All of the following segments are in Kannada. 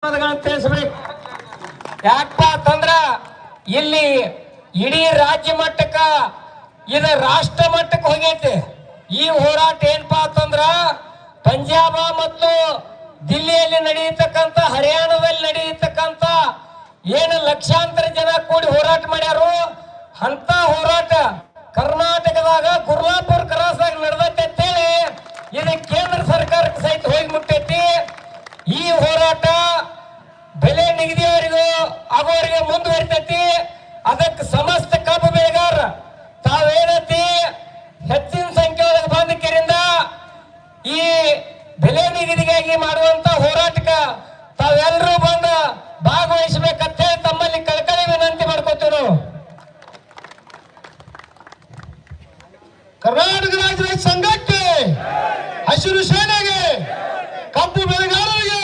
ತಿಳಿಸ್ಬೇಕು. ಯಾಕಪ್ಪ ಅಂತಂದ್ರ ಇಲ್ಲಿ ಇಡೀ ರಾಜ್ಯ ಮಟ್ಟಕ್ಕ ಇದು ರಾಷ್ಟ್ರ ಮಟ್ಟಕ್ಕೆ ಹೋಗೈತಿ. ಈ ಹೋರಾಟ ಏನಪ್ಪಾ ಅಂತಂದ್ರ ಪಂಜಾಬ ಮತ್ತು ದಿಲ್ಲಿಯಲ್ಲಿ ನಡೆಯತಕ್ಕಂತ, ಹರಿಯಾಣದಲ್ಲಿ ನಡೆಯತಕ್ಕಂತ ಏನು ಲಕ್ಷಾಂತರ ಜನ ಕೂಡಿ ಹೋರಾಟ ಮಾಡ್ಯಾರು, ಅಂತ ಹೋರಾಟ ಕರ್ನಾಟಕದಾಗ ಗುರ್ಲಾಪುರ ಕ್ರಾಸ್ದಾಗ ನಡೆದೈತೆ ಅಂತೇಳಿ ಇದು ಕೇಂದ್ರ ಸರ್ಕಾರಕ್ಕೆ ಸಹಿತ ಹೋಗಿ ಮುಟ್ಟೈತಿ. ಈ ಹೋರಾಟ ಬೆಲೆ ನಿಗದಿಯವರಿಗೂ ಆಗೋವರಿಗೆ ಮುಂದುವರಿತೈತಿ. ಅದಕ್ಕೆ ಸಮಸ್ತ ಕಬ್ಬು ಬೆಳೆಗಾರ ತಾವೇನತಿ ಹೆಚ್ಚಿನ ಸಂಖ್ಯೆಯೊಳಗೆ ಬಂದಿದ್ದರಿಂದ ಈ ಬೆಲೆ ನಿಗದಿಗಾಗಿ ಮಾಡುವಂತ ಹೋರಾಟಕ್ಕೆ ತಾವೆಲ್ಲರೂ ಬಂದು ಭಾಗವಹಿಸಬೇಕಂತ ಹೇಳಿ ತಮ್ಮಲ್ಲಿ ಕಳಕಳಿ ವಿನಂತಿ ಮಾಡ್ಕೊತೀವಿ ನಾವು. ಕರ್ನಾಟಕ ರಾಜ್ಯ ರೈತ ಸಂಘಕ್ಕೆ, ಹಸಿರು ಸೇನೆಗೆ, ಕಬ್ಬು ಬೆಳೆಗಾರರಿಗೆ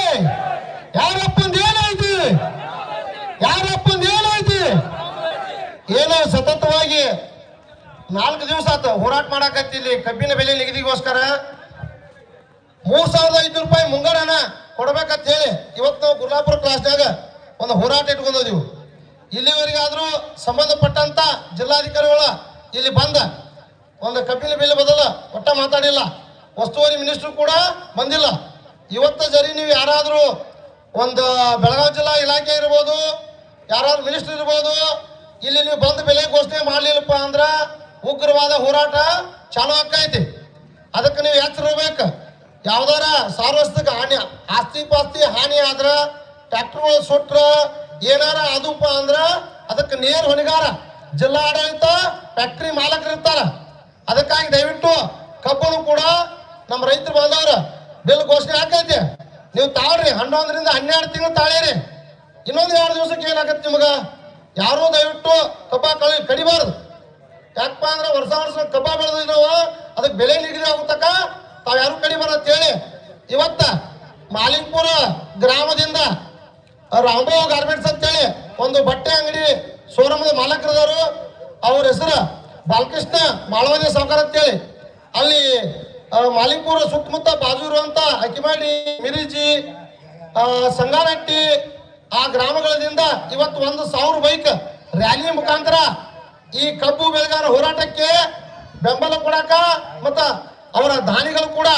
ಯಾರಪ್ಪಂದೇನೈತಿ ಏನೋ ಸತತವಾಗಿ 4 ದಿವಸ ಆತ ಹೋರಾಟ ಮಾಡಾಕತ್ತಿ. ಇಲ್ಲಿ ಕಬ್ಬಿನ ಬೆಲೆ ನಿಗದಿಗೋಸ್ಕರ 3500 ರೂಪಾಯಿ ಮುಂಗಡನ ಕೊಡ್ಬೇಕಂತ ಹೇಳಿ ಇವತ್ತು ನಾವು ಗುರ್ಲಾಪುರ ಕ್ಲಾಸ್ನಾಗ ಒಂದು ಹೋರಾಟ ಇಟ್ಕೊಂಡಿದ್ದೀವಿ. ಇಲ್ಲಿವರೆಗಾದ್ರೂ ಸಂಬಂಧಪಟ್ಟಂತ ಜಿಲ್ಲಾಧಿಕಾರಿಗಳ ಇಲ್ಲಿ ಬಂದ ಒಂದು ಕಬ್ಬಿನ ಬೆಲೆ ಬದಲ ಒಟ್ಟ ಮಾತಾಡಿಲ್ಲ. ಉಸ್ತುವಾರಿ ಮಿನಿಸ್ಟ್ರು ಕೂಡ ಬಂದಿಲ್ಲ. ಇವತ್ತು ಜರಿ ನೀವು ಯಾರಾದರೂ ಒಂದು ಬೆಳಗಾವಿ ಜಿಲ್ಲಾ ಇಲಾಖೆ ಇರ್ಬೋದು, ಯಾರಾದ್ರೂ ಮಿನಿಸ್ಟರ್ ಇರ್ಬೋದು, ಇಲ್ಲಿ ನೀವು ಬಂದು ಬೆಲೆ ಘೋಷಣೆ ಮಾಡಲಿಲ್ಲಪ್ಪ ಅಂದ್ರೆ ಉಗ್ರವಾದ ಹೋರಾಟ ಚಾಲು ಆಕೈತಿ. ಅದಕ್ಕೆ ನೀವು ಎಚ್ಚರಬೇಕು. ಯಾವ್ದಾರ ಸಾರ್ವಜನಿಕ ಹಾನಿ, ಆಸ್ತಿ ಪಾಸ್ತಿ ಹಾನಿ ಆದ್ರ, ಟ್ರ್ಯಾಕ್ಟರ್ಗಳು ಸುಟ್ರ ಏನಾರ ಅದಪ್ಪ ಅಂದ್ರ ಅದಕ್ಕೆ ನೇರ ಹೊಣೆಗಾರ ಜಿಲ್ಲಾ ಆಡಳಿತ, ಫ್ಯಾಕ್ಟ್ರಿ ಮಾಲಕರು ಇರ್ತಾರ. ಅದಕ್ಕಾಗಿ ದಯವಿಟ್ಟು ಕಬ್ಬನ್ನು ಕೂಡ ನಮ್ಮ ರೈತರು ಬಂದವ್ರ ಬಿಲ್ ಘೋಷಣೆ ಆಕೈತಿ. ನೀವು ತಾಳ್ರಿ, 11ರಿಂದ 12 ತಿಂಗಳು ತಾಳಿರಿ. ಇನ್ನೊಂದು 2 ದಿವಸಕ್ಕೆ ಏನಾಗತ್ತೆ ನಿಮ್ಗ. ಯಾರೂ ದಯವಿಟ್ಟು ಕಬ್ಬ ಕಡಿಬಾರ್ದು. ಯಾಕಪ್ಪ ಅಂದ್ರೆ ವರ್ಷ ಕಬ್ಬ ಬೆಳೆದಿದ್ವಿ ನಾವು, ಅದಕ್ಕೆ ಬೆಲೆ ನಿಗದಿ ಆಗುತ್ತಕ ತಾವ್ ಯಾರು ಕಡಿಬಾರ್ದು ಅಂತ ಹೇಳಿ ಇವತ್ತ ಮಾಲಿಂಗ್ಪುರ ಗ್ರಾಮದಿಂದ ರಾಂಬೋ ಗಾರ್ಮೆಂಟ್ಸ್ ಅಂತೇಳಿ ಒಂದು ಬಟ್ಟೆ ಅಂಗಡಿ ಶೋರೂಮದ ಮಾಲಕರದವರು, ಅವ್ರ ಹೆಸರು ಬಾಲಕೃಷ್ಣ ಮಾಳವದಿ ಸಾವುಕಾರ ಅಂತೇಳಿ, ಅಲ್ಲಿ ಮಾಲಿಂಗ್ಪುರ ಸುತ್ತಮುತ್ತ ಬಾಜು ಇರುವಂತ ಅಕಿಮಾಡಿ, ಮಿರಿಜಿ, ಸಂಗಾನಟ್ಟಿ ಆ ಗ್ರಾಮಗಳಿಂದ ಇವತ್ತು 1000 ಬೈಕ್ ರ್ಯಾಲಿ ಮುಖಾಂತರ ಈ ಕಬ್ಬು ಬೆಳೆಗಾರ ಹೋರಾಟಕ್ಕೆ ಬೆಂಬಲ ಕೊಡಾಕ ಮತ್ತ ಅವರ ದಾನಿಗಳು ಕೂಡ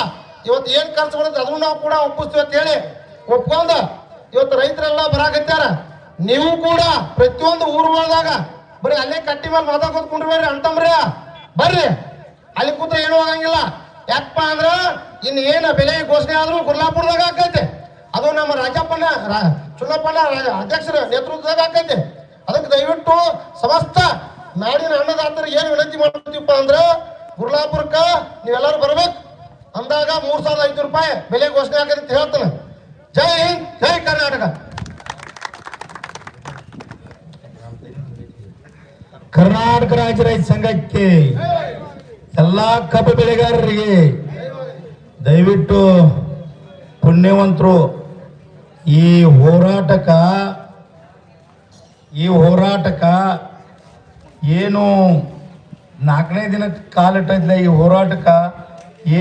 ಇವತ್ತು ಏನ್ ಖರ್ಚು ಬರುತ್ತೆ ಅದನ್ನು ನಾವು ಕೂಡ ಒಪ್ಪಿಸ್ತೀವಿ ಅಂತ ಹೇಳಿ ಒಪ್ಕೊಂಡ ಇವತ್ತು ರೈತರೆಲ್ಲ ಬರಾಕತ್ಯಾರ. ನೀವು ಕೂಡ ಪ್ರತಿಯೊಂದು ಊರುಗಳದಾಗ ಬರೀ ಅಲ್ಲೇ ಕಟ್ಟಿ ಮೇಲೆ ಮಾತಾಡ್ಕೊಂಡ್ ಕುಂಡ್ರಿ ಅಂತಂಬ್ರಿ, ಬರ್ರಿ ಅಲ್ಲಿ ಕೂತ್ರೆ ಏನೂ ಆಗಂಗಿಲ್ಲ. ಯಾಕಪ್ಪ ಅಂದ್ರ ಇನ್ ಏನ ಬೆಲೆ ಘೋಷಣೆ ಆದ್ರೂ ಗುರ್ಲಾಪುರದಾಗ ಆಕೈತೆ. ಅದು ನಮ್ಮ ರಾಜಪ್ಪನ ಚುನಾಪಣ್ಣ ಅಧ್ಯಕ್ಷರ ನೇತೃತ್ವದಾಗ ಆಕೈತೆ. ಅದಕ್ಕೆ ದಯವಿಟ್ಟು ಸಮಸ್ತ ನಾಡಿನ ಅನ್ನದಾತರಿಗೆ ಏನು ವಿನಂತಿ ಮಾಡ್ತೀವಪ್ಪ ಅಂದ್ರೆ ಗುರ್ಲಾಪುರಕ್ಕ ನೀವೆಲ್ಲರೂ ಬರ್ಬೇಕು. ಅಂದಾಗ 3500 ರೂಪಾಯಿ ಬೆಲೆ ಘೋಷಣೆ ಆಗೈತೆ ಅಂತ ಹೇಳ್ತಾನೆ. ಜೈ ಹಿಂದ್, ಜೈ ಕರ್ನಾಟಕ. ಕರ್ನಾಟಕ ರಾಜ್ಯ ರೈತ ಸಂಘಕ್ಕೆ, ಎಲ್ಲಾ ಕಬ್ಬು ಬೆಳೆಗಾರರಿಗೆ ದಯವಿಟ್ಟು ಪುಣ್ಯವಂತರು ಈ ಹೋರಾಟಕ್ಕ ಏನು 4ನೇ ದಿನಕ್ಕೆ ಕಾಲಿಟ್ಟಿದ್ಲ. ಈ ಹೋರಾಟಕ್ಕ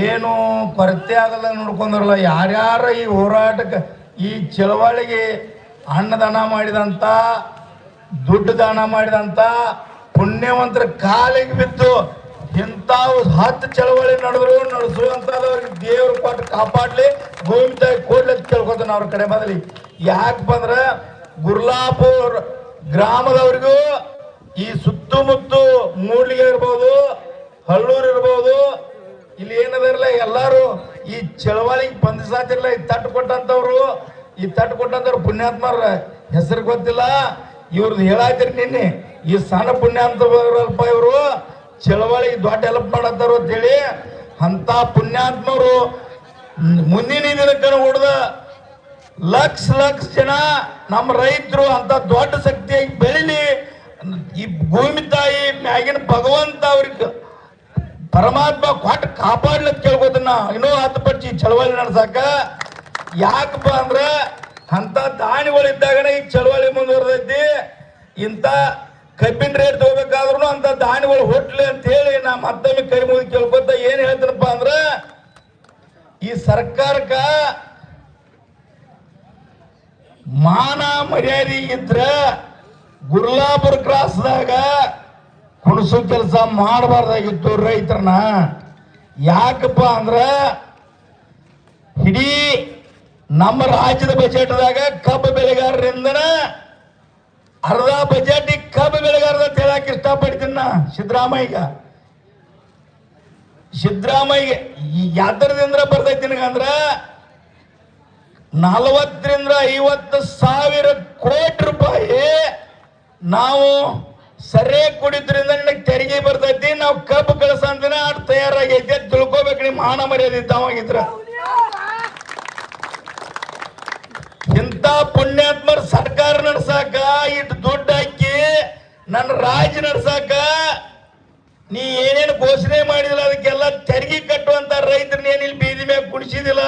ಏನು ಕೊರತೆ ಆಗಲ್ಲ ನೋಡ್ಕೊಂಡ್ರಲ್ಲ. ಯಾರ್ಯಾರ ಈ ಹೋರಾಟಕ್ಕೆ, ಈ ಚಳವಳಿಗೆ ಅನ್ನದಾನ ಮಾಡಿದಂತ, ದುಡ್ಡು ದಾನ ಮಾಡಿದಂತ ಪುಣ್ಯವಂತರ ಕಾಲಿಗೆ ಬಿದ್ದು ಇಂಥವು 10 ಚಳವಳಿ ನಡೆಸುವಂತವ್ರಿಗೆ ದೇವ್ರ ಕೊಟ್ಟು ಕಾಪಾಡ್ಲಿ, ಗೋವಿಂದಾಯಿ ಕೊಡ್ಲಿ ಅಂತ ಕೇಳ್ಕೊತಾನ ಅವ್ರ ಕಡೆ ಬದಲಿ. ಯಾಕೆ ಬಂದ್ರೆ ಗುರ್ಲಾಪುರ ಗ್ರಾಮದವ್ರಿಗೂ ಈ ಸುತ್ತಮುತ್ತ ಮೂಡ್ಲಿಗೆ ಇರ್ಬೋದು, ಹಳ್ಳೂರು ಇರ್ಬೋದು, ಇಲ್ಲಿ ಏನದಿರಲ್ಲ ಎಲ್ಲಾರು ಈ ಚಳವಳಿಗೆ ಬಂಧಿಸಾತಿರ್ಲ. ಈ ತಟ್ಟು ಕೊಟ್ಟಂತವ್ರು ಪುಣ್ಯಾತ್ಮರ ಹೆಸರು ಗೊತ್ತಿಲ್ಲ. ಇವ್ರದ್ದು ಹೇಳಾತಿರಿ ನಿನ್ನೆ, ಈ ಸಣ್ಣ ಪುಣ್ಯಾತ್ಮರಲ್ಪ ಇವರು ಚಳವಳಿಗೆ ದೊಡ್ಡ ಹೆಲ್ಪ್ ಮಾಡತ್ತಾರ ಅಂತೇಳಿ. ಅಂತ ಪುಣ್ಯಾತ್ಮರು ಮುಂದಿನ ದಿನಕ್ಕೆ ಹೊಡೆದ ಲಕ್ಷ ಜನ ನಮ್ಮ ರೈತರು ಅಂತ ದೊಡ್ಡ ಶಕ್ತಿಯಾಗಿ ಬೆಳಿಲಿ. ಈ ಭೂಮಿ ತಾಯಿ ಮ್ಯಾಗಿನ ಭಗವಂತ ಅವ್ರಿಗೆ ಪರಮಾತ್ಮ ಕೊಟ್ಟು ಕಾಪಾಡ್ಲಕ್ ಕೇಳ್ಕೋತನ. ಇನ್ನೂ 10 ಪಟ್ಟು ಚಳವಳಿ ನಡ್ಸಾಕ. ಯಾಕಪ್ಪ ಅಂದ್ರ ಅಂತ ದಾನಿಗಳಿದ್ದಾಗನೇ ಈ ಚಳವಳಿ ಮುಂದುವರೆದೈತಿ. ಇಂಥ ಕಬ್ಬಿನ ರೇಟ್ ತಗೋಬೇಕಾದ್ರೂ ಅಂತ ದಾನಿಗಳು ಹೊಟ್ಲಿ ಅಂತ ಹೇಳಿ ನಾ ಮತ್ತೊಮ್ಮೆ ಕೈ ಮುಗಿ ಕೇಳ್ಕೊತ ಏನ್ ಹೇಳ್ತೀನಪ್ಪ ಅಂದ್ರ, ಈ ಸರ್ಕಾರಕ್ಕ ಮಾನ ಮರ್ಯಾದೆ ಇದ್ರ ಗುರ್ಲಾಪುರ ಕ್ರಾಸ್ದಾಗ ಕುಣಸು ಕೆಲಸ ಮಾಡಬಾರ್ದಾಗಿತ್ತು ರೈತರನ್ನ. ಯಾಕಪ್ಪ ಅಂದ್ರ ಇಡೀ ನಮ್ಮ ರಾಜ್ಯದ ಬಜೆಟ್ದಾಗ ಕಬ್ಬು ಬೆಳೆಗಾರರಿಂದನ ಅರ್ಧ ಬಜೆಟ್ ಕಬ್ಬು ಬೆಳೆಗಾರದ ಹೇಳಕ್ ಇಷ್ಟಪಡ್ತೀನಿ ನಾ. ಸಿದ್ದರಾಮಯ್ಯ ಯಾತ್ರದಿಂದ ಬರ್ತೈತಿ ನಿನಗಂದ್ರ 40 ರಿಂದ 50 ಸಾವಿರ ಕೋಟಿ ರೂಪಾಯಿ ನಾವು ಸರಿಯಾಗಿ ಕುಡಿದ್ರಿಂದ ನಿನಗೆ ತೆರಿಗೆ ಬರ್ತೈತಿ. ನಾವು ಕಬ್ಬು ಕಳಸ ಅಂದಿನ ಅಷ್ಟು ತಯಾರಾಗೈತಿ ತಿಳ್ಕೊಬೇಕು. ನೀವು ಮಾನ ಮರ್ಯಾದೆ ಇದ್ದಾವಾಗಿದ್ರ ಇಂಥ ಪುಣ್ಯಾತ್ಮರ ಸರ್ಕಾರ ನಡ್ಸಾಕ ಇಟ್ಟು ದುಡ್ಡು ಹಾಕಿ ನನ್ನ ರಾಜ್ಯ ನಡ್ಸಾಕ ನೀ ಏನೇನು ಘೋಷಣೆ ಮಾಡಿದಿಲ್ಲ ಅದಕ್ಕೆಲ್ಲ ತೆರಿಗೆ ಕಟ್ಟುವಂತ ರೈತರನ್ನ ಏನಿಲ್ಲ ಬೀದಿ ಮೇಲೆ ಕುಣಿಸಿದಿಲ್ಲ.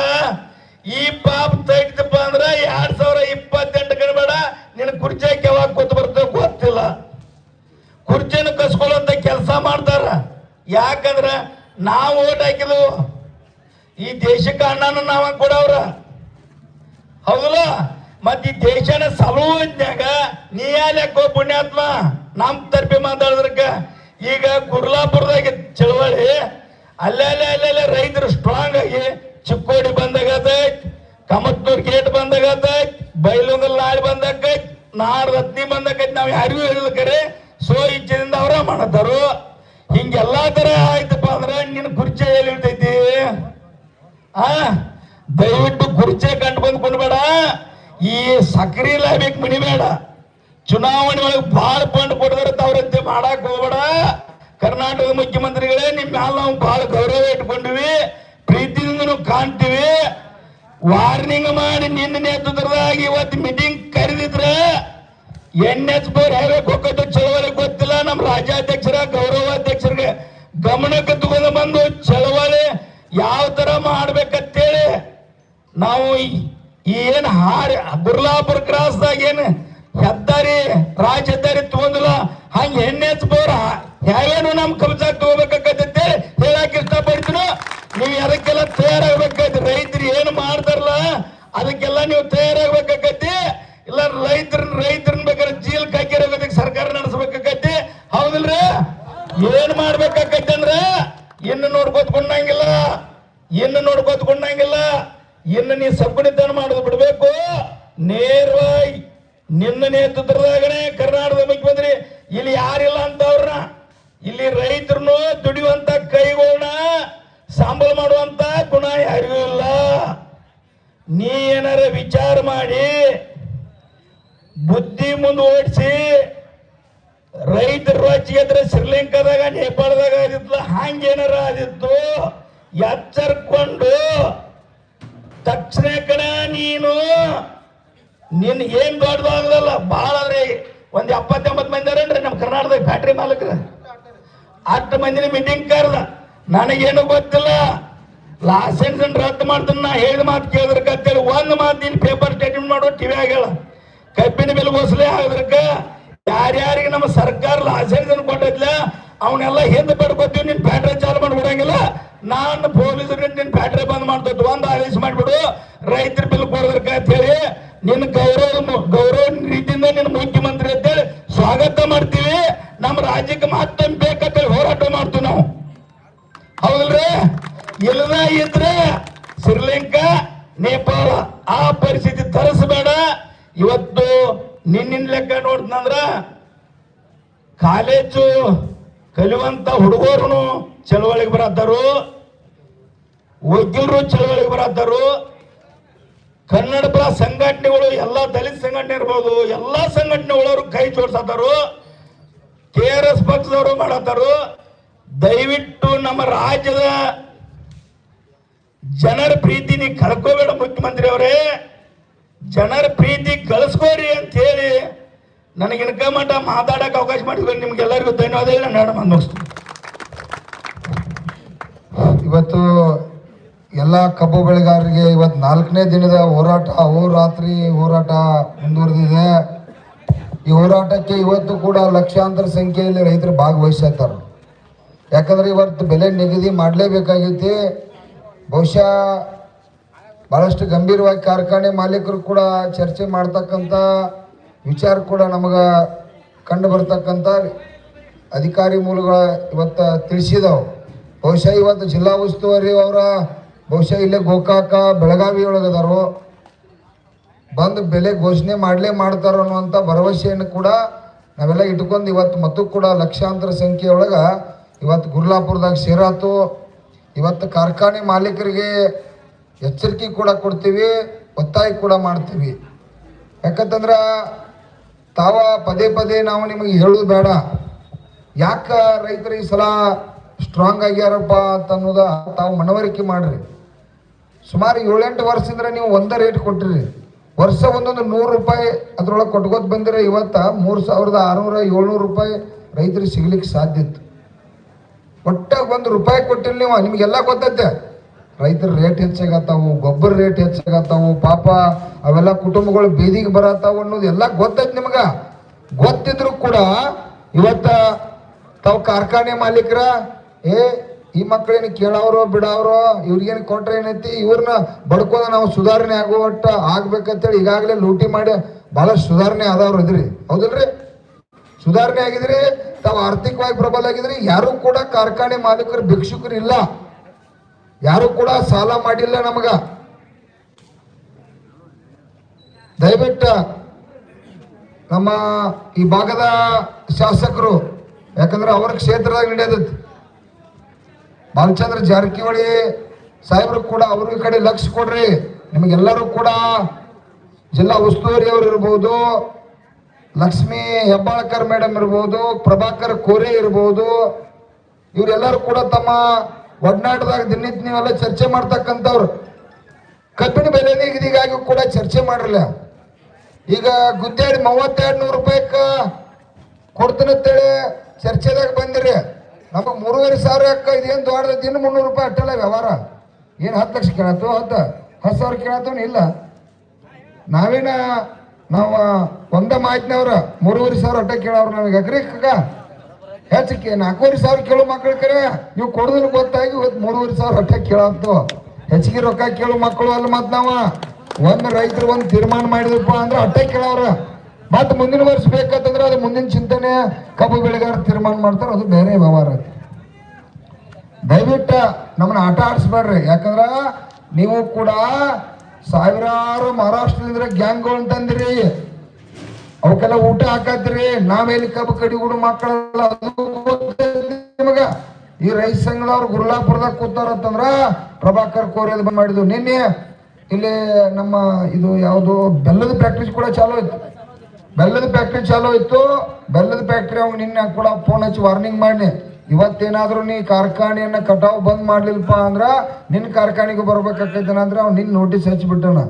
ಈ ಪಾಪ ತೈತಪ್ಪ ಅಂದ್ರ 2028 ಬೇಡ ನಿನ್ನ ಕುರ್ಚಿಯಾಗಿ ಯಾವಾಗ ಕೂತ್ ಬರ್ತೇವೆ ಗೊತ್ತಿಲ್ಲ. ಕುರ್ಚಿಯನ್ನು ಕಸ್ಕೊಳ್ಳುವಂತ ಕೆಲಸ ಮಾಡ್ತಾರ. ಯಾಕಂದ್ರ ನಾವು ಓಟ್ ಹಾಕಿದ್ವು ಈ ದೇಶಕ್ಕೆ ಅಣ್ಣನ ನಾವ ಕೊಡವ್ರ ಹೌದಲ್ಲ. ಮತ್ ಈ ದೇಶನ ಸಲುವಜ್ಞಾಗ ನೀ ಯಾಕೋ ಪುಣ್ಯಾತ್ಮ ನಮ್ ತರ್ಪಿ ಮಾತಾಡಿದ್ರಕ್ಕ ಈಗ ಗುರ್ಲಾಪುರದಾಗ ಚಳವಳಿ ಅಲ್ಲೆಲ್ಲ ರೈತರು ಸ್ಟ್ರಾಂಗ್ ಆಗಿ ಚಿಕ್ಕೋಡಿ ಬಂದಾಗತೈತಿ, ಕಮತ್ನೂರ್ ಗೇಟ್ ಬಂದಾಗತೈತಿ, ಬೈಲೊಂದಲ್ಲಿ ನಾಳೆ ಬಂದಾಕೈತಿ, ನಾಡ್ದು ಹತ್ನಿ ಬಂದಾಕೈತಿ. ನಾವ್ ಯಾರಿಗೂ ಹೇಳಿದ ಕರೆ ಸೋ ಇಚ್ಛೆದಿಂದ ಅವರ ಮಾಡತಾರು. ಹಿಂಗೆಲ್ಲಾ ತರ ಆಯ್ತಪ್ಪ ಅಂದ್ರ ನಿನ್ ಕುರ್ಚಿ ಎಲ್ಲಿ ಇರ್ತೈತಿ? ದಯವಿಟ್ಟು ಕುರ್ಚಿ ಕಂಡು ಬಂದ್ಕೊಂಡ್ಬೇಡ. ಈ ಸಕ್ರಿ ಲಾಭಿಕ್ ಮಿಣಿಬೇಡ. ಚುನಾವಣೆ ಒಳಗೆ ಬಹಳ ಫಂಡ್ ಕೊಡದಾರತ್ತ ಅವ್ರಂತೆ ಮಾಡಕ್ ಹೋಗ್ಬೇಡ. ಕರ್ನಾಟಕದ ಮುಖ್ಯಮಂತ್ರಿಗಳೇ ನಿಮ್ ಮ್ಯಾಲ ನಾವು ಬಹಳ ಗೌರವ ಇಟ್ಕೊಂಡಿವಿ, ಪ್ರೀತಿಯಿಂದ ಕಾಣ್ತೀವಿ. ವಾರ್ನಿಂಗ್ ಮಾಡಿ ನಿನ್ನ ನೇತೃತ್ವದಾಗ ಇವತ್ತು ಮೀಟಿಂಗ್ ಕರೆದಿದ್ರೆ NH4 ಹೇಳಕ್ ಹೋಗೋದು ಚಳವಳಿ ಗೊತ್ತಿಲ್ಲ. ನಮ್ಮ ರಾಜ್ಯಾಧ್ಯಕ್ಷರ ಗೌರವಾಧ್ಯಕ್ಷರಿಗೆ ಗಮನಕ್ಕೆ ತಗೊಂಡು ಬಂದು ಚಳವಳಿ ಯಾವ ತರ ಮಾಡ್ಬೇಕಂತೇಳಿ ನಾವು ಏನ್ ಗುರ್ಲಾಪುರ ಕ್ರಾಸ್ದಾಗ ಏನ್ ಹೆದ್ದಾರಿ ರಾಜ ಹೆದ್ದಾರಿ ತಗೊಂಡಿಲ್ಲ ಹಂಗ NH4 ಯಾವೇನು ನಮ್ ಕಬ್ಜಾಕ್ ತಗೋಬೇಕಾಗತ್ತೆ ಹೇಳಕ್ ಇಷ್ಟಪಡ್ತೀನಿ. ನೀವು ಅದಕ್ಕೆಲ್ಲ ತಯಾರಾಗಬೇಕಾಯ್ತು. ರೈತರು ಏನು ಮಾಡ್ತಾರಲ್ಲ ಅದಕ್ಕೆಲ್ಲ ನೀವು ತಯಾರಾಗಬೇಕಾಗತ್ತಿ. ಇಲ್ಲ ರೈತರನ್ನ ಬೇಕಾದ್ರೆ ಜೀಲ್ಕ್ ಹಾಕಿರೋದಕ್ಕೆ ಸರ್ಕಾರ ನಡೆಸಬೇಕಾಗತ್ತಿ. ಹೌದಿಲ್ರಿ? ಏನ್ ಮಾಡ್ಬೇಕಾಗತ್ತೆ ಅಂದ್ರ ಇನ್ನು ನೋಡ್ಕೋತ್ಕೊಂಡಂಗಿಲ್ಲ, ಇನ್ನು ನೀ ಸಬ್ಬಣಿತನ ಮಾಡೋದು ಬಿಡ್ಬೇಕು. ನೇರವಾಗಿ ನಿನ್ನ ನೇತೃತ್ವದಾಗನೇ ಕರ್ನಾಟಕದ ಮುಖ್ಯಮಂತ್ರಿ ಇಲ್ಲಿ ಯಾರಿಲ್ಲ ಅಂತವ್ರನ್ನ ಇಲ್ಲಿ ರೈತರನ್ನು ದುಡಿಯುವಂತ ಕೈಗಳನ್ನ ಸಂಬಳ ಮಾಡುವಂತ ಗುಣ ಯಾರಿಗೂ ಇಲ್ಲ. ನೀ ಏನಾರ ವಿಚಾರ ಮಾಡಿ ಬುದ್ಧಿ ಮುಂದೆ ಓಡಿಸಿ ರೈತರು ರಾಜ್ಯದ್ರೆ ಶ್ರೀಲಂಕಾದಾಗ ನೇಪಾಳದಾಗ ಆದಿತ್ತಲ್ಲ ಹಂಗೇನಾರ ಆದಿತ್ತು ಎಚ್ಚರ್ಕೊಂಡು ತಕ್ಷಣ ಕಣ ನೀನು ನಿನ್ ಏನ್ ದೊಡ್ಡದಾಗಲ್ಲ ಬಹಳ ಅಂದ್ರೆ 70-80 ಮಂದಿ ಅರೇನ್ರಿ ನಮ್ಮ ಕರ್ನಾಟಕದ ಫ್ಯಾಕ್ಟ್ರಿ ಮಾಲಕರ 8 ಮಂದಿನ ಮೀಟಿಂಗ್ ಕರೆದ. ನನಗೇನು ಗೊತ್ತಿಲ್ಲ, ಲೈಸೆನ್ಸ್ ರದ್ದು ಮಾಡ್ತಾನೆ. ನಾ ಹೇಳಿದ ಮಾತು ಕೇಳಿದ್ರಕ್ಕಂತೇಳಿ ಒಂದು ಮಾತು ನೀನು ಪೇಪರ್ ಸ್ಟೇಟ್ಮೆಂಟ್ ಮಾಡೋ ಟಿವಿ ಆಗಲ್ಲ. ಕಬ್ಬಿನ ಬೆಲೆ ವಸೂಲಿ ಆಗೋದ್ರಕ್ಕ ಯಾರ್ಯಾರಿಗೆ ನಮ್ಮ ಸರ್ಕಾರ ಲೈಸೆನ್ಸ್ ಕೊಟ್ಟಿದ್ಲ ಅವನ್ನೆಲ್ಲ ಹಿಂದೆ ಪಡ್ಕೋತೀವಿ. ನಿನ್ ಫ್ಯಾಕ್ಟ್ರಿ ಚಾಲು ಮಾಡ್ಬಿಡಂಗಿಲ್ಲ. ನಾನು ಪೊಲೀಸರು ನಿನ್ ಫ್ಯಾಕ್ಟ್ರಿ ಬಂದ್ ಮಾಡ್ತೇವೆ ಒಂದು ಆದೇಶ ಮಾಡ್ಬಿಡು ರೈತರ ಬಿಲ್ ಕೊಡೋದ್ರಕ್ಕ ಅಂತ ಹೇಳಿ ನಿನ್ನ ಗೌರವ ರೀತಿಯಿಂದ ನಿನ್ನ ಮುಖ್ಯಮಂತ್ರಿ ಅಂತೇಳಿ ಸ್ವಾಗತ ಮಾಡ್ತೀವಿ. ನಮ್ಮ ರಾಜ್ಯಕ್ಕೆ ಮತ್ತೊಮ್ಮೆ ಬೇಕಂತೇಳಿ ಹೋರಾಟ ಮಾಡ್ತೀವಿ ನಾವು. ಹೌದಲ್ರಿ? ಇಲ್ಲದ ಇದ್ರೆ ಶ್ರೀಲಂಕಾ ನೇಪಾಳ ಆ ಪರಿಸ್ಥಿತಿ ತರಿಸಬೇಡ. ಇವತ್ತು ನಿನ್ನ ಲೆಕ್ಕ ನೋಡ್ತಂದ್ರ ಕಾಲೇಜು ಕಲಿಯುವಂತ ಹುಡುಗರು ಚಳವಳಿಗೆ ಬರತ್ತಾರು, ವಕೀಲರು ಚಳವಳಿಗೆ ಬರತ್ತಾರು, ಕನ್ನಡಪರ ಸಂಘಟನೆಗಳು ಎಲ್ಲಾ ದಲಿತ ಸಂಘಟನೆ ಇರ್ಬೋದು ಎಲ್ಲಾ ಸಂಘಟನೆಗಳವರು ಕೈ ಜೋಡಿಸತ್ತಾರು, KRS ಪಕ್ಷದವರು ಮಾಡತ್ತಾರು. ದಯವಿಟ್ಟು ನಮ್ಮ ರಾಜ್ಯದ ಜನರ ಪ್ರೀತಿ ನೀ ಕಳ್ಕೋಬೇಡ ಮುಖ್ಯಮಂತ್ರಿ ಅವರೇ. ಜನರ ಪ್ರೀತಿ ಗಳಿಸ್ಕೋರಿ ಅಂತ ಹೇಳಿ ನನಗೆ ಇನ್ಕ ಮಟ್ಟ ಮಾತಾಡಕ್ಕೆ ಅವಕಾಶ ಮಾಡಿದ್ರು ನಿಮ್ಗೆಲ್ಲರಿಗೂ ಧನ್ಯವಾದ ಹೇಳಿ ನಾನು ಮುಗಿಸ್ತೀನಿ. ಇವತ್ತು ಎಲ್ಲ ಕಬ್ಬು ಬೆಳೆಗಾರರಿಗೆ ಇವತ್ತು 4ನೇ ದಿನದ ಹೋರಾಟ ಅಹೋರಾತ್ರಿ ಹೋರಾಟ ಮುಂದುವರೆದಿದೆ. ಈ ಹೋರಾಟಕ್ಕೆ ಇವತ್ತು ಕೂಡ ಲಕ್ಷಾಂತರ ಸಂಖ್ಯೆಯಲ್ಲಿ ರೈತರು ಭಾಗವಹಿಸ್ತಾರೆ. ಯಾಕಂದ್ರೆ ಇವತ್ತು ಬೆಲೆ ನಿಗದಿ ಮಾಡಲೇಬೇಕಾಗೈತಿ. ಬಹುಶಃ ಭಾಳಷ್ಟು ಗಂಭೀರವಾಗಿ ಕಾರ್ಖಾನೆ ಮಾಲೀಕರು ಕೂಡ ಚರ್ಚೆ ಮಾಡ್ತಕ್ಕಂಥ ವಿಚಾರ ಕೂಡ ನಮಗೆ ಕಂಡು ಬರ್ತಕ್ಕಂಥ ಅಧಿಕಾರಿ ಮೂಲಗಳ ಇವತ್ತು ತಿಳಿಸಿದವು. ಬಹುಶಃ ಇವತ್ತು ಜಿಲ್ಲಾ ಉಸ್ತುವಾರಿ ಅವರ ಬಹುಶಃ ಇಲ್ಲೇ ಗೋಕಾಕ ಬೆಳಗಾವಿ ಒಳಗದಾರು ಬಂದು ಬೆಲೆ ಘೋಷಣೆ ಮಾಡಲೇ ಮಾಡ್ತಾರೋ ಅನ್ನುವಂಥ ಭರವಸೆಯನ್ನು ಕೂಡ ನಾವೆಲ್ಲ ಇಟ್ಕೊಂಡು ಇವತ್ತು ಮತ್ತು ಕೂಡ ಲಕ್ಷಾಂತರ ಸಂಖ್ಯೆ ಒಳಗೆ ಇವತ್ತು ಗುರ್ಲಾಪುರದಾಗ ಸೇರಾತು. ಇವತ್ತು ಕಾರ್ಖಾನೆ ಮಾಲೀಕರಿಗೆ ಎಚ್ಚರಿಕೆ ಕೂಡ ಕೊಡ್ತೀವಿ, ಒತ್ತಾಯ ಕೂಡ ಮಾಡ್ತೀವಿ. ಯಾಕಂತಂದ್ರೆ ತಾವ ಪದೇ ಪದೇ ನಾವು ನಿಮಗೆ ಹೇಳೋದು ಬೇಡ, ಯಾಕೆ ರೈತರು ಈ ಸಲ ಸ್ಟ್ರಾಂಗ್ ಆಗ್ಯಾರಪ್ಪ ಅಂತ ಅನ್ನೋದ ತಾವು ಮನವರಿಕೆ ಮಾಡ್ರಿ. ಸುಮಾರು 7-8 ವರ್ಷದಿಂದ ನೀವು ಒಂದೇ ರೇಟ್ ಕೊಟ್ಟಿರಿ, ವರ್ಷ ಒಂದೊಂದು 100 ರೂಪಾಯಿ ಅದ್ರೊಳಗೆ ಕೊಟ್ಕೋತ ಬಂದಿರ. ಇವತ್ತು 3600-700 ರೂಪಾಯಿ ರೈತರಿಗೆ ಸಿಗ್ಲಿಕ್ಕೆ ಸಾಧ್ಯ ಇತ್ತು. ಒಟ್ಟ $1 ರೂಪಾಯಿ ಕೊಟ್ಟಿಲ್ಲ ನೀವು. ನಿಮಗೆಲ್ಲ ಗೊತ್ತೈತೆ ರೈತರ ರೇಟ್ ಹೆಚ್ಚಾಗತ್ತಾವು, ಗೊಬ್ಬರ ರೇಟ್ ಹೆಚ್ಚಾಗತ್ತಾವು, ಪಾಪ ಅವೆಲ್ಲ ಕುಟುಂಬಗಳು ಬೀದಿಗೆ ಬರತ್ತಾವು ಅನ್ನೋದು ಎಲ್ಲ ಗೊತ್ತೈತೆ ನಿಮ್ಗೆ. ಗೊತ್ತಿದ್ರು ಕೂಡ ಇವತ್ತ ತಾವು ಕಾರ್ಖಾನೆ ಮಾಲೀಕರ ಈ ಮಕ್ಕಳೇನು ಕೇಳವ್ರೋ ಬಿಡವ್ರೋ, ಇವ್ರಿಗೇನು ಕೊಟ್ರೆ ಏನೈತಿ, ಇವ್ರನ್ನ ಬಡ್ಕೋದ ನಾವು ಸುಧಾರಣೆ ಆಗುವಟ್ಟ ಆಗ್ಬೇಕಂತೇಳಿ ಈಗಾಗಲೇ ಲೂಟಿ ಮಾಡಿ ಭಾಳಷ್ಟು ಸುಧಾರಣೆ ಆದವ್ರು ಇದ್ರಿ, ಹೌದಲ್ರಿ? ಸುಧಾರಣೆ ಆಗಿದ್ರಿ, ತಾವು ಆರ್ಥಿಕವಾಗಿ ಪ್ರಬಲ ಆಗಿದ್ರಿ. ಯಾರು ಕೂಡ ಕಾರ್ಖಾನೆ ಮಾಲೀಕರು ಭಿಕ್ಷುಕರು ಇಲ್ಲ, ಯಾರು ಕೂಡ ಸಾಲ ಮಾಡಿಲ್ಲ ನಮಗ. ದಯವಿಟ್ಟು ನಮ್ಮ ಈ ಭಾಗದ ಶಾಸಕರು, ಯಾಕಂದ್ರೆ ಅವರ ಕ್ಷೇತ್ರದಾಗ ನಡೆಯದೈತಿ, ಬಾಲಚಂದ್ರ ಜಾರಕಿಹೊಳಿ ಸಾಹೇಬರು ಕೂಡ ಅವ್ರ ಈ ಕಡೆ ಲಕ್ಷ್ಯ ಕೊಡ್ರಿ. ನಿಮಗೆಲ್ಲರೂ ಕೂಡ ಜಿಲ್ಲಾ ಉಸ್ತುವಾರಿ ಅವರು ಇರ್ಬೋದು, ಲಕ್ಷ್ಮೀ ಹೆಬ್ಬಾಳ್ಕರ್ ಮೇಡಮ್ ಇರ್ಬೋದು, ಪ್ರಭಾಕರ್ ಕೋರೆ ಇರ್ಬೋದು, ಇವರೆಲ್ಲರೂ ಕೂಡ ತಮ್ಮ ಒಡನಾಟದಾಗ ದಿನನಿತ್ಯ ನೀವೆಲ್ಲ ಚರ್ಚೆ ಮಾಡ್ತಕ್ಕಂಥವ್ರು. ಕಬ್ಬಿನ ಬೆಲೆ ನಿಗದಿಗಾಗಿ ಕೂಡ ಚರ್ಚೆ ಮಾಡಿರಲ್ಲ. ಈಗ ಗುದ್ದಾಡಿ 3200 ರೂಪಾಯಿಗೆ ಕೊಡ್ತೀನಂತೇಳಿ ಚರ್ಚೆದಾಗ ಬಂದಿರಿ. ನಮಗೆ 3500 ಇದೇನು ದೊಡ್ಡದ, ಇನ್ನು 300 ರೂಪಾಯಿ ಅಟ್ಟಲ್ಲ ವ್ಯವಹಾರ. ಏನು 10 ಲಕ್ಷ ಕೇಳತ್ತು, 10,000 ಕೇಳತ್ತವ ಇಲ್ಲ. ನಾವು ಒಂದೇ ಮಾಹಿತಿನವ್ರ 3500 ಅಟ್ಟ ಕೇಳವ್ರು. ನಮಗೆ ಎಕರೆಗ ಹೆಚ್ಚಿಗೆ 4,500 ಕೇಳೋ ಮಕ್ಕಳು ಕರೆ ನೀವು ಕೊಡೋದಿಲ್ಲ ಗೊತ್ತಾಗಿ ಇವತ್ತು 3,500 ಅಟ್ಟ ಕೇಳತ್ತು. ಹೆಚ್ಚಿಗೆ ರೊಕ್ಕ ಕೇಳೋ ಮಕ್ಕಳು ಅಲ್ಲ. ಮತ್ತು ನಾವು ಒಂದು ರೈತರು ಒಂದು ತೀರ್ಮಾನ ಮಾಡಿದ್ರಪ್ಪ ಅಂದ್ರೆ ಅಟ್ಟ ಕೇಳವ್ರ. ಮತ್ತು ಮುಂದಿನ ವರ್ಷ ಬೇಕಂತಂದ್ರೆ ಅದು ಮುಂದಿನ ಚಿಂತನೆ ಕಬ್ಬು ಬೆಳೆಗಾರ ತೀರ್ಮಾನ ಮಾಡ್ತಾರೆ, ಅದು ಬೇರೆ ವ್ಯವಹಾರ ಐತಿ. ದಯವಿಟ್ಟು ನಮ್ಮನ್ನ ಆಟ ಆಡಿಸ್ಬೇಡ್ರಿ. ಯಾಕಂದ್ರೆ ನೀವು ಕೂಡ ಸಾವಿರಾರು ಮಹಾರಾಷ್ಟ್ರದಿಂದ ಗ್ಯಾಂಗ್ಗಳು ಅಂತಂದ್ರಿ, ಅವಕ್ಕೆಲ್ಲ ಊಟ ಹಾಕತ್ರಿ. ನಾವೆಲ್ಲಿ ಕಬ್ಬು ಕಡಿಗುಡು ಮಕ್ಕಳೆಲ್ಲ ಅದು ನಿಮಗ. ಈ ರೈತ ಸಂಘದವ್ರು ಗುರ್ಲಾಪುರದಾಗ ಕೂತಾರಂತಂದ್ರ ಪ್ರಭಾಕರ್ ಕೋರೆ ಬಂದ್ ಮಾಡಿದ್ವು. ನಿನ್ನೆ ಇಲ್ಲಿ ನಮ್ಮ ಇದು ಯಾವುದು ಬೆಲ್ಲದ ಫ್ಯಾಕ್ಟ್ರಿ ಕೂಡ ಚಾಲೂ ಇತ್ತು. ಬೆಲ್ಲದ ಫ್ಯಾಕ್ಟ್ರಿ ಚಾಲೂ ಇತ್ತು. ಬೆಲ್ಲದ ಫ್ಯಾಕ್ಟ್ರಿ ಅವ್ ನಿನ್ನೆ ಕೂಡ ಫೋನ್ ಹಚ್ಚಿ ವಾರ್ನಿಂಗ್ ಮಾಡಿ, ಇವತ್ತೇನಾದ್ರೂ ನೀ ಕಾರ್ಖಾನೆಯನ್ನ ಕಟಾವು ಬಂದ್ ಮಾಡ್ಲಿಲ್ಲಪ್ಪ ಅಂದ್ರ ನಿನ್ನ ಕಾರ್ಖಾನೆಗೆ ಬರ್ಬೇಕಾಕೈತೇನಂದ್ರೆ ಅವ್ನು ನಿನ್ನ ನೋಟಿಸ್ ಹಚ್ಚಿಬಿಟ್ಟಣ.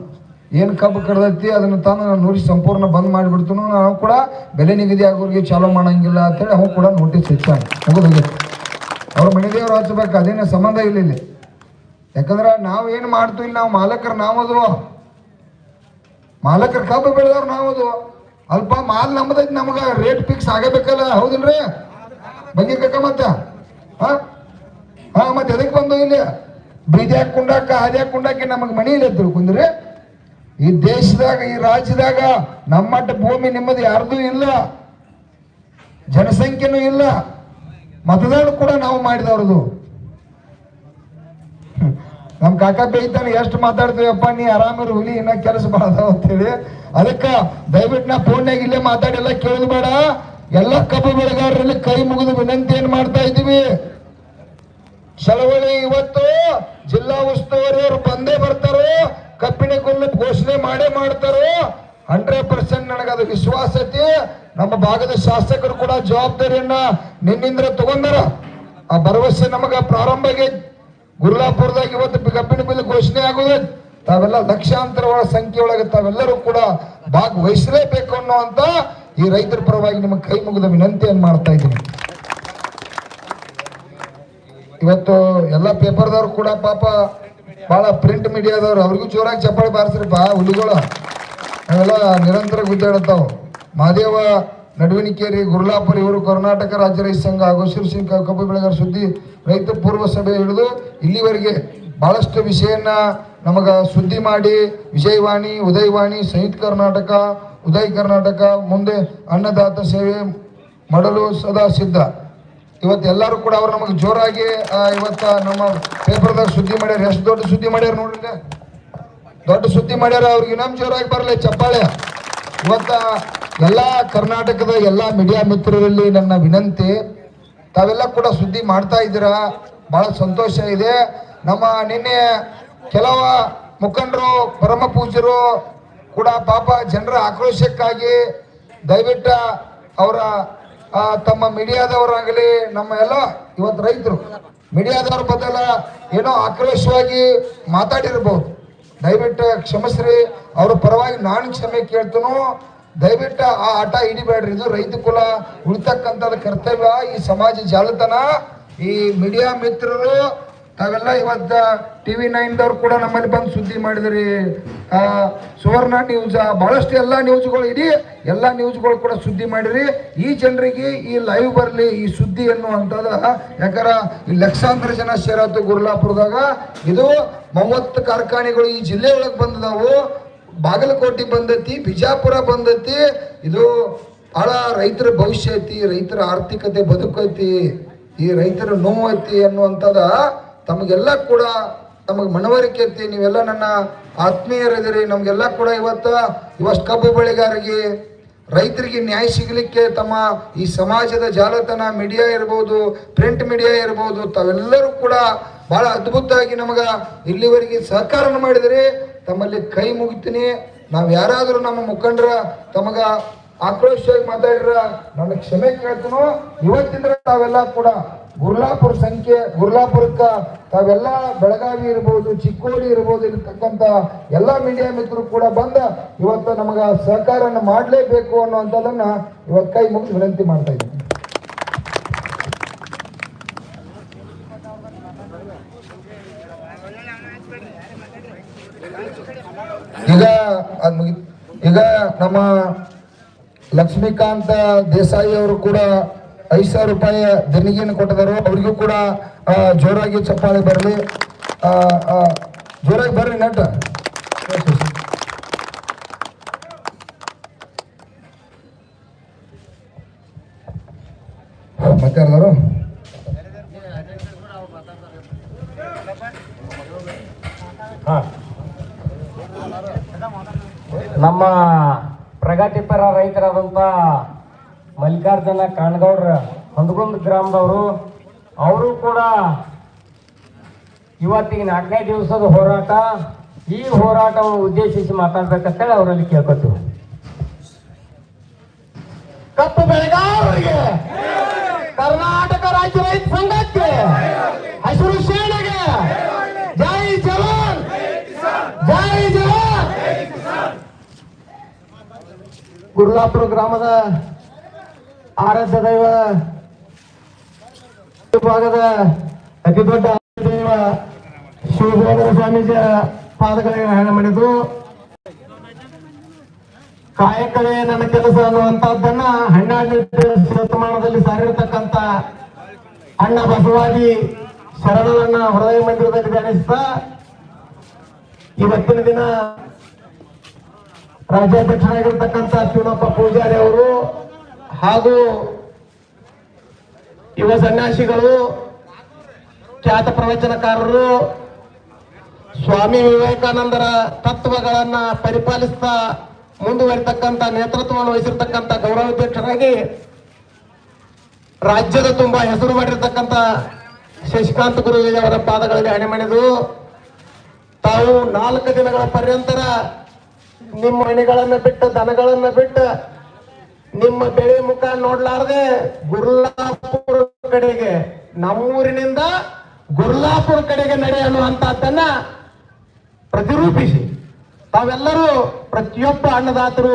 ಏನು ಕಬ್ಬು ಕಡ್ದೈತಿ ಅದನ್ನ ತಾನು ನಾನು ನುರಿಸಿ ಸಂಪೂರ್ಣ ಬಂದ್ ಮಾಡಿಬಿಡ್ತನು, ನಾವು ಕೂಡ ಬೆಲೆ ನಿಗದಿ ಆಗೋರಿಗೆ ಚಾಲೂ ಮಾಡಂಗಿಲ್ಲ ಅಂತೇಳಿ ಅವ್ನು ಕೂಡ ನೋಟಿಸ್ ಹೆಚ್ಚಾಗ ಮುಗಿದೋಗೈತಿ. ಅವ್ರ ಮನೆ ದೇವ್ರು ಹಚ್ಬೇಕು, ಅದೇನೇ ಸಂಬಂಧ ಇಲ್ಲ ಇಲ್ಲಿ. ಯಾಕಂದ್ರೆ ನಾವು ಏನು ಮಾಡ್ತೀವಿ ಇಲ್ಲಿ, ನಾವು ಮಾಲಕರು ನಾವದು, ಮಾಲಕರು ಕಬ್ಬು ಬೆಳೆದವ್ರು ನಾವದು. ಅಲ್ಪ ಮಾಲ್ ನಮ್ಮದೈತಿ, ನಮಗೆ ರೇಟ್ ಫಿಕ್ಸ್ ಆಗಬೇಕಲ್ಲ, ಹೌದಿಲ್ರಿ ಬಗ್ಗೆ ಕಕ್ಕ? ಮತ್ತೆ ಮತ್ತೆ ಎದಕ್ಕೆ ಬಂದು ಇಲ್ಲಿ ಬೀದಿ ಹಾಕೊಂಡಾಕ ಹಾದಿ ಹಾಕೊಂಡಾಕಿ ನಮಗೆ ಮನಿ ಇಲ್ಲ ತಿಳ್ಕೊಂಡ್ರಿ. ಈ ದೇಶದಾಗ ಈ ರಾಜ್ಯದಾಗ ನಮ್ಮಟ್ಟ ಭೂಮಿ ನಿಮ್ಮದು ಯಾರ್ದು ಇಲ್ಲ, ಜನಸಂಖ್ಯೆನೂ ಇಲ್ಲ, ಮತದಾನ ಕೂಡ ನಾವು ಮಾಡಿದವ್ರದು. ನಮ್ ಕಾಕ ಬೇಯ್ತಾನೆ ಎಷ್ಟು ಮಾತಾಡ್ತೀವಪ್ಪ, ನೀ ಆರಾಮಿರು ಹುಲಿ, ಇನ್ನ ಕೆಲಸ ಮಾಡದಾವ ಅಂತೇಳಿ. ಅದಕ್ಕೆ ದಯವಿಟ್ಟು ನಾ ಫೋನ್ಯಾಗ ಇಲ್ಲೇ ಮಾತಾಡಿ ಎಲ್ಲ ಕೇಳೋದು ಬೇಡ. ಎಲ್ಲ ಕಬ್ಬು ಬೆಳೆಗಾರರಲ್ಲಿ ಕೈ ಮುಗಿದು ವಿನಂತಿ ಏನ್ ಮಾಡ್ತಾ ಇದ್ದೀವಿ, ಚಳವಳಿ ಇವತ್ತು ಜಿಲ್ಲಾ ಉಸ್ತುವಾರಿಯವರು ಬಂದೇ ಬರ್ತಾರೋ, ಕಬ್ಬಿನ ಕೊಲ್ಲು ಘೋಷಣೆ ಮಾಡೇ ಮಾಡ್ತಾರೋ 100% ನನಗದು ವಿಶ್ವಾಸ ಐತಿ. ನಮ್ಮ ಭಾಗದ ಶಾಸಕರು ಕೂಡ ಜವಾಬ್ದಾರಿಯನ್ನ ನಿನ್ನಿಂದ ತಗೊಂಡಾರ. ಆ ಭರವಸೆ ನಮಗ ಪ್ರಾರಂಭ ಆಗೈತಿ. ಗುರ್ಲಾಪುರದಾಗ ಇವತ್ತು ಕಬ್ಬಿನ ಬಿಲ್ ಘೋಷಣೆ ಆಗೋದು, ತಾವೆಲ್ಲ ಲಕ್ಷಾಂತರ ಸಂಖ್ಯೆ ಒಳಗೆ ತಾವೆಲ್ಲರೂ ಕೂಡ ಭಾಗವಹಿಸಲೇಬೇಕು ಅನ್ನುವಂತ ಈ ರೈತರ ಪರವಾಗಿ ನಿಮಗೆ ಕೈ ಮುಗಿದ ವಿನಂತಿಯನ್ನು ಮಾಡ್ತಾ ಇದ್ದೀನಿ. ಇವತ್ತು ಎಲ್ಲ ಪೇಪರ್ದವ್ರು ಕೂಡ ಪಾಪ ಬಹಳ ಪ್ರಿಂಟ್ ಮೀಡಿಯಾದವ್ರು, ಅವ್ರಿಗೂ ಜೋರಾಗಿ ಚಪ್ಪಾಳಿ ಬಾರಿಸ್ರಿಪ್ಪ ಹುಲಿಗಳು. ಅವೆಲ್ಲ ನಿರಂತರ ಗುದ್ದಾಡತ್ತಾವ. ಮಹಾದೇವ ನಡುವಣಿಕೇರಿ ಗುರ್ಲಾಪುರ ಇವರು ಕರ್ನಾಟಕ ರಾಜ್ಯ ರೈತ ಸಂಘ ಹಾಗೂ ಶಿವಸಿಂಗ್ ಕಬ್ಬು ಬೆಳೆಗಾರ ಸುದ್ದಿ ರೈತ ಪೂರ್ವ ಸಭೆ ಹಿಡಿದು ಇಲ್ಲಿವರೆಗೆ ಬಹಳಷ್ಟು ವಿಷಯನ್ನ ನಮಗೆ ಸುದ್ದಿ ಮಾಡಿ ವಿಜಯವಾಣಿ, ಉದಯವಾಣಿ, ಸಂಯುಕ್ತ ಕರ್ನಾಟಕ, ಉದಯ ಕರ್ನಾಟಕ ಮುಂದೆ ಅನ್ನದಾತ ಸೇವೆ ಮಾಡಲು ಸದಾ ಸಿದ್ಧ. ಇವತ್ತು ಎಲ್ಲರೂ ಕೂಡ ಅವ್ರು ನಮಗೆ ಜೋರಾಗಿ ಇವತ್ತು ನಮ್ಮ ಪೇಪರ್ದಾಗ ಸುದ್ದಿ ಮಾಡ್ಯಾರ. ಎಷ್ಟು ದೊಡ್ಡ ಸುದ್ದಿ ಮಾಡ್ಯಾರ ನೋಡ್ರಿ, ದೊಡ್ಡ ಸುದ್ದಿ ಮಾಡ್ಯಾರ. ಅವ್ರಿಗೆ ಇನ್ನೊಮ್ಮೆ ಜೋರಾಗಿ ಬರಲಿ ಚಪ್ಪಾಳೆ. ಇವತ್ತ ಎಲ್ಲ ಕರ್ನಾಟಕದ ಎಲ್ಲ ಮೀಡಿಯಾ ಮಿತ್ರರಲ್ಲಿ ನನ್ನ ವಿನಂತಿ, ತಾವೆಲ್ಲ ಕೂಡ ಸುದ್ದಿ ಮಾಡ್ತಾ ಇದ್ದೀರಾ, ಭಾಳ ಸಂತೋಷ ಇದೆ. ನಮ್ಮ ನಿನ್ನೆ ಕೆಲವು ಮುಖಂಡರು, ಪರಮ ಪೂಜ್ಯರು ಕೂಡ ಪಾಪ ಜನರ ಆಕ್ರೋಶಕ್ಕಾಗಿ ದಯವಿಟ್ಟು ಅವರ ತಮ್ಮ ಮೀಡಿಯಾದವರಾಗಲಿ, ನಮ್ಮ ಎಲ್ಲ ಇವತ್ತು ರೈತರು ಮೀಡಿಯಾದವ್ರ ಬದಲ ಏನೋ ಆಕ್ರೋಶವಾಗಿ ಮಾತಾಡಿರ್ಬೋದು. ದಯವಿಟ್ಟು ಕ್ಷಮಿಸ್ರಿ, ಅವ್ರ ಪರವಾಗಿ ನಾನು ಕ್ಷಮೆ ಕೇಳ್ತನೋ. ದಯವಿಟ್ಟು ಆ ಆಟ ಹಿಡಿಬೇಡ್ರಿ. ಇದು ರೈತ ಕುಲ ಉಳಿತಕ್ಕಂಥದ್ದು ಕರ್ತವ್ಯ. ಈ ಸಮಾಜ ಜಾಲತಾಣ, ಈ ಮೀಡಿಯಾ ಮಿತ್ರರು ತಾವೆಲ್ಲ ಇವತ್ತು TV9ದವ್ರು ಕೂಡ ನಮ್ಮಲ್ಲಿ ಬಂದು ಸುದ್ದಿ ಮಾಡಿದ್ರಿ. ಸುವರ್ಣ ನ್ಯೂಸ್, ಭಾಳಷ್ಟು ಎಲ್ಲ ನ್ಯೂಸ್ಗಳು, ಇಡೀ ಎಲ್ಲ ನ್ಯೂಸ್ಗಳು ಕೂಡ ಸುದ್ದಿ ಮಾಡಿರಿ. ಈ ಜನರಿಗೆ ಈ ಲೈವ್ ಬರಲಿ, ಈ ಸುದ್ದಿ ಅನ್ನುವಂಥದ್ದು. ಯಾಕಂದ್ರೆ ಈ ಲಕ್ಷಾಂತರ ಜನ ಸೇರಾತು ಗುರ್ಲಾಪುರದಾಗ. ಇದು 30 ಕಾರ್ಖಾನೆಗಳು ಈ ಜಿಲ್ಲೆ ಒಳಗೆ ಬಂದದಾವು. ಬಾಗಲಕೋಟೆ ಬಂದೈತಿ, ಬಿಜಾಪುರ ಬಂದೈತಿ. ಇದು ಭಾಳ ರೈತರ ಭವಿಷ್ಯ ಐತಿ, ರೈತರ ಆರ್ಥಿಕತೆ ಬದುಕೈತಿ, ಈ ರೈತರ ನೋವು ಐತಿ ಅನ್ನುವಂಥದ್ದು ತಮಗೆಲ್ಲ ಕೂಡ ನಮಗೆ ಮನವರಿಕೆ ಐತಿ. ನೀವೆಲ್ಲ ನನ್ನ ಆತ್ಮೀಯರಿದ್ದೀರಿ. ನಮಗೆಲ್ಲ ಕೂಡ ಇವಷ್ಟು ಕಬ್ಬು ಬೆಳೆಗಾರರಿಗೆ, ರೈತರಿಗೆ ನ್ಯಾಯ ಸಿಗಲಿಕ್ಕೆ ತಮ್ಮ ಈ ಸಮಾಜದ ಜಾಲತಾಣ ಮೀಡಿಯಾ ಇರ್ಬೋದು, ಪ್ರಿಂಟ್ ಮೀಡಿಯಾ ಇರ್ಬೋದು, ತಾವೆಲ್ಲರೂ ಕೂಡ ಭಾಳ ಅದ್ಭುತವಾಗಿ ನಮಗೆ ಇಲ್ಲಿವರೆಗೆ ಸಹಕಾರ ಮಾಡಿದಿರಿ. ತಮ್ಮಲ್ಲಿ ಕೈ ಮುಗಿತೀನಿ. ನಾವು ಯಾರಾದರೂ ನಮ್ಮ ಮುಖಂಡರ ತಮಗ ಆಕ್ರೋಶವಾಗಿ ಮಾತಾಡಿರ ನನಗೆ ಕ್ಷಮೆ ಕೇಳ್ತೀನೋ. ಇವತ್ತಿಂದ ತಾವೆಲ್ಲ ಕೂಡ ಗುರ್ಲಾಪುರಕ್ಕೆ ತಾವೆಲ್ಲ ಬೆಳಗಾವಿ ಇರ್ಬೋದು, ಚಿಕ್ಕೋಡಿ ಇರ್ಬೋದು, ಇರತಕ್ಕಂಥ ಎಲ್ಲ ಮೀಡಿಯಾ ಮಿತ್ರರು ಕೂಡ ಬಂದ ಇವತ್ತು ನಮಗೆ ಸಹಕಾರನ ಮಾಡಲೇಬೇಕು ಅನ್ನುವಂಥದ್ದನ್ನ ಇವತ್ತು ಕೈ ಮುಗಿದು ವಿನಂತಿ ಮಾಡ್ತಾ ಇದ್ದೀನಿ. ಈಗ ನಮ್ಮ ಲಕ್ಷ್ಮೀಕಾಂತ ದೇಸಾಯಿ ಅವರು ಕೂಡ 5,000 ರೂಪಾಯಿ ದೇಣಿಗೆಯನ್ನು ಕೊಟ್ಟಿದ್ದಾರೆ. ಅವರಿಗೂ ಕೂಡ ಜೋರಾಗಿ ಚಪ್ಪಾಳೆ ಬರಲಿ. ಜೋರಾಗಿ ಬರ್ರಿ ನಟ. ಮತ್ತೆ ಯಾರು ನಮ್ಮ ಪ್ರಗತಿಪರ ರೈತರಾದಂಥ ಮಲ್ಲಿಕಾರ್ಜುನ ಕಾಣಗೌಡ್ರ ಹೊಂದಗುಂದ ಗ್ರಾಮದವರು, ಅವರು ಕೂಡ ಇವತ್ತಿಗೆ 4ನೇ ದಿವಸದ ಹೋರಾಟ, ಈ ಹೋರಾಟವನ್ನು ಉದ್ದೇಶಿಸಿ ಮಾತಾಡ್ಬೇಕಂತೇಳಿ ಅವರಲ್ಲಿ ಕೇಳ್ಕೊತೀವಿ. ಕಪ್ಪು ಬೆಳೆಗಾರರಿಗೆ, ಕರ್ನಾಟಕ ರಾಜ್ಯ ರೈತ ಸಂಘಕ್ಕೆ, ಹಸಿರು ಸೇನೆಗೆ ಜೈ ಜವಾನ್, ಜೈ ಜವಾನ್. ಗುರ್ಲಾಪುರ ಗ್ರಾಮದ ಆರಾಧ್ಯ ದೈವ ಭಾಗದ ಅತಿ ದೊಡ್ಡ ದೈವ ಶಿವಗೋವಿಂದ ಸ್ವಾಮೀಜಿಯ ಪಾದಗಳಿಗೆ ಹಣ ಮಾಡಿದ್ದು, ಕಾಯಕವೇ ನನ್ನ ಕೆಲಸ ಅನ್ನುವಂತಹದ್ದನ್ನ 12ನೇ ಶತಮಾನದಲ್ಲಿ ಸಾರಿರತಕ್ಕಂತ ಅಣ್ಣ ಬಸವಾದಿ ಶರಣರನ್ನ ಹೃದಯ ಮಂದಿರದಲ್ಲಿ ಧ್ಯಾನಿಸ್ತಾ ಇವತ್ತಿನ ದಿನ ರಾಜ್ಯಾಧ್ಯಕ್ಷರಾಗಿರ್ತಕ್ಕಂಥ ಶಿವನಪ್ಪ ಪೂಜಾರಿ ಅವರು ಹಾಗೂ ಯುವ ಸನ್ಯಾಸಿಗಳು, ಖ್ಯಾತ ಪ್ರವಚನಕಾರರು, ಸ್ವಾಮಿ ವಿವೇಕಾನಂದರ ತತ್ವಗಳನ್ನ ಪರಿಪಾಲಿಸ್ತಾ ಮುಂದುವರಿತಕ್ಕಂಥ ನೇತೃತ್ವವನ್ನು ವಹಿಸಿರ್ತಕ್ಕಂಥ ಗೌರವಾಧ್ಯಕ್ಷರಾಗಿ ರಾಜ್ಯದ ತುಂಬಾ ಹೆಸರು ಮಾಡಿರ್ತಕ್ಕಂಥ ಶಶಿಕಾಂತ್ ಗುರುಜಿ ಅವರ ಪಾದಗಳಲ್ಲಿ ಹಣೆ ಮಾಡಿದು ತಾವು 4 ದಿನಗಳ ಪರ್ಯಂತರ ನಿಮ್ಮ ಮನೆಗಳನ್ನ ಬಿಟ್ಟು, ದನಗಳನ್ನ ಬಿಟ್ಟು, ನಿಮ್ಮ ಬೆಳೆ ಮುಖ ನೋಡ್ಲಾರ್ದೆ ಗುರ್ಲಾಪುರ ಕಡೆಗೆ, ನಮ್ಮೂರಿನಿಂದ ಗುರ್ಲಾಪುರ ಕಡೆಗೆ ನಡೆ ಅನ್ನುವಂತಹದ್ದನ್ನ ಪ್ರತಿರೂಪಿಸಿ ತಾವೆಲ್ಲರೂ ಪ್ರತಿಯೊಬ್ಬ ಅನ್ನದಾತರು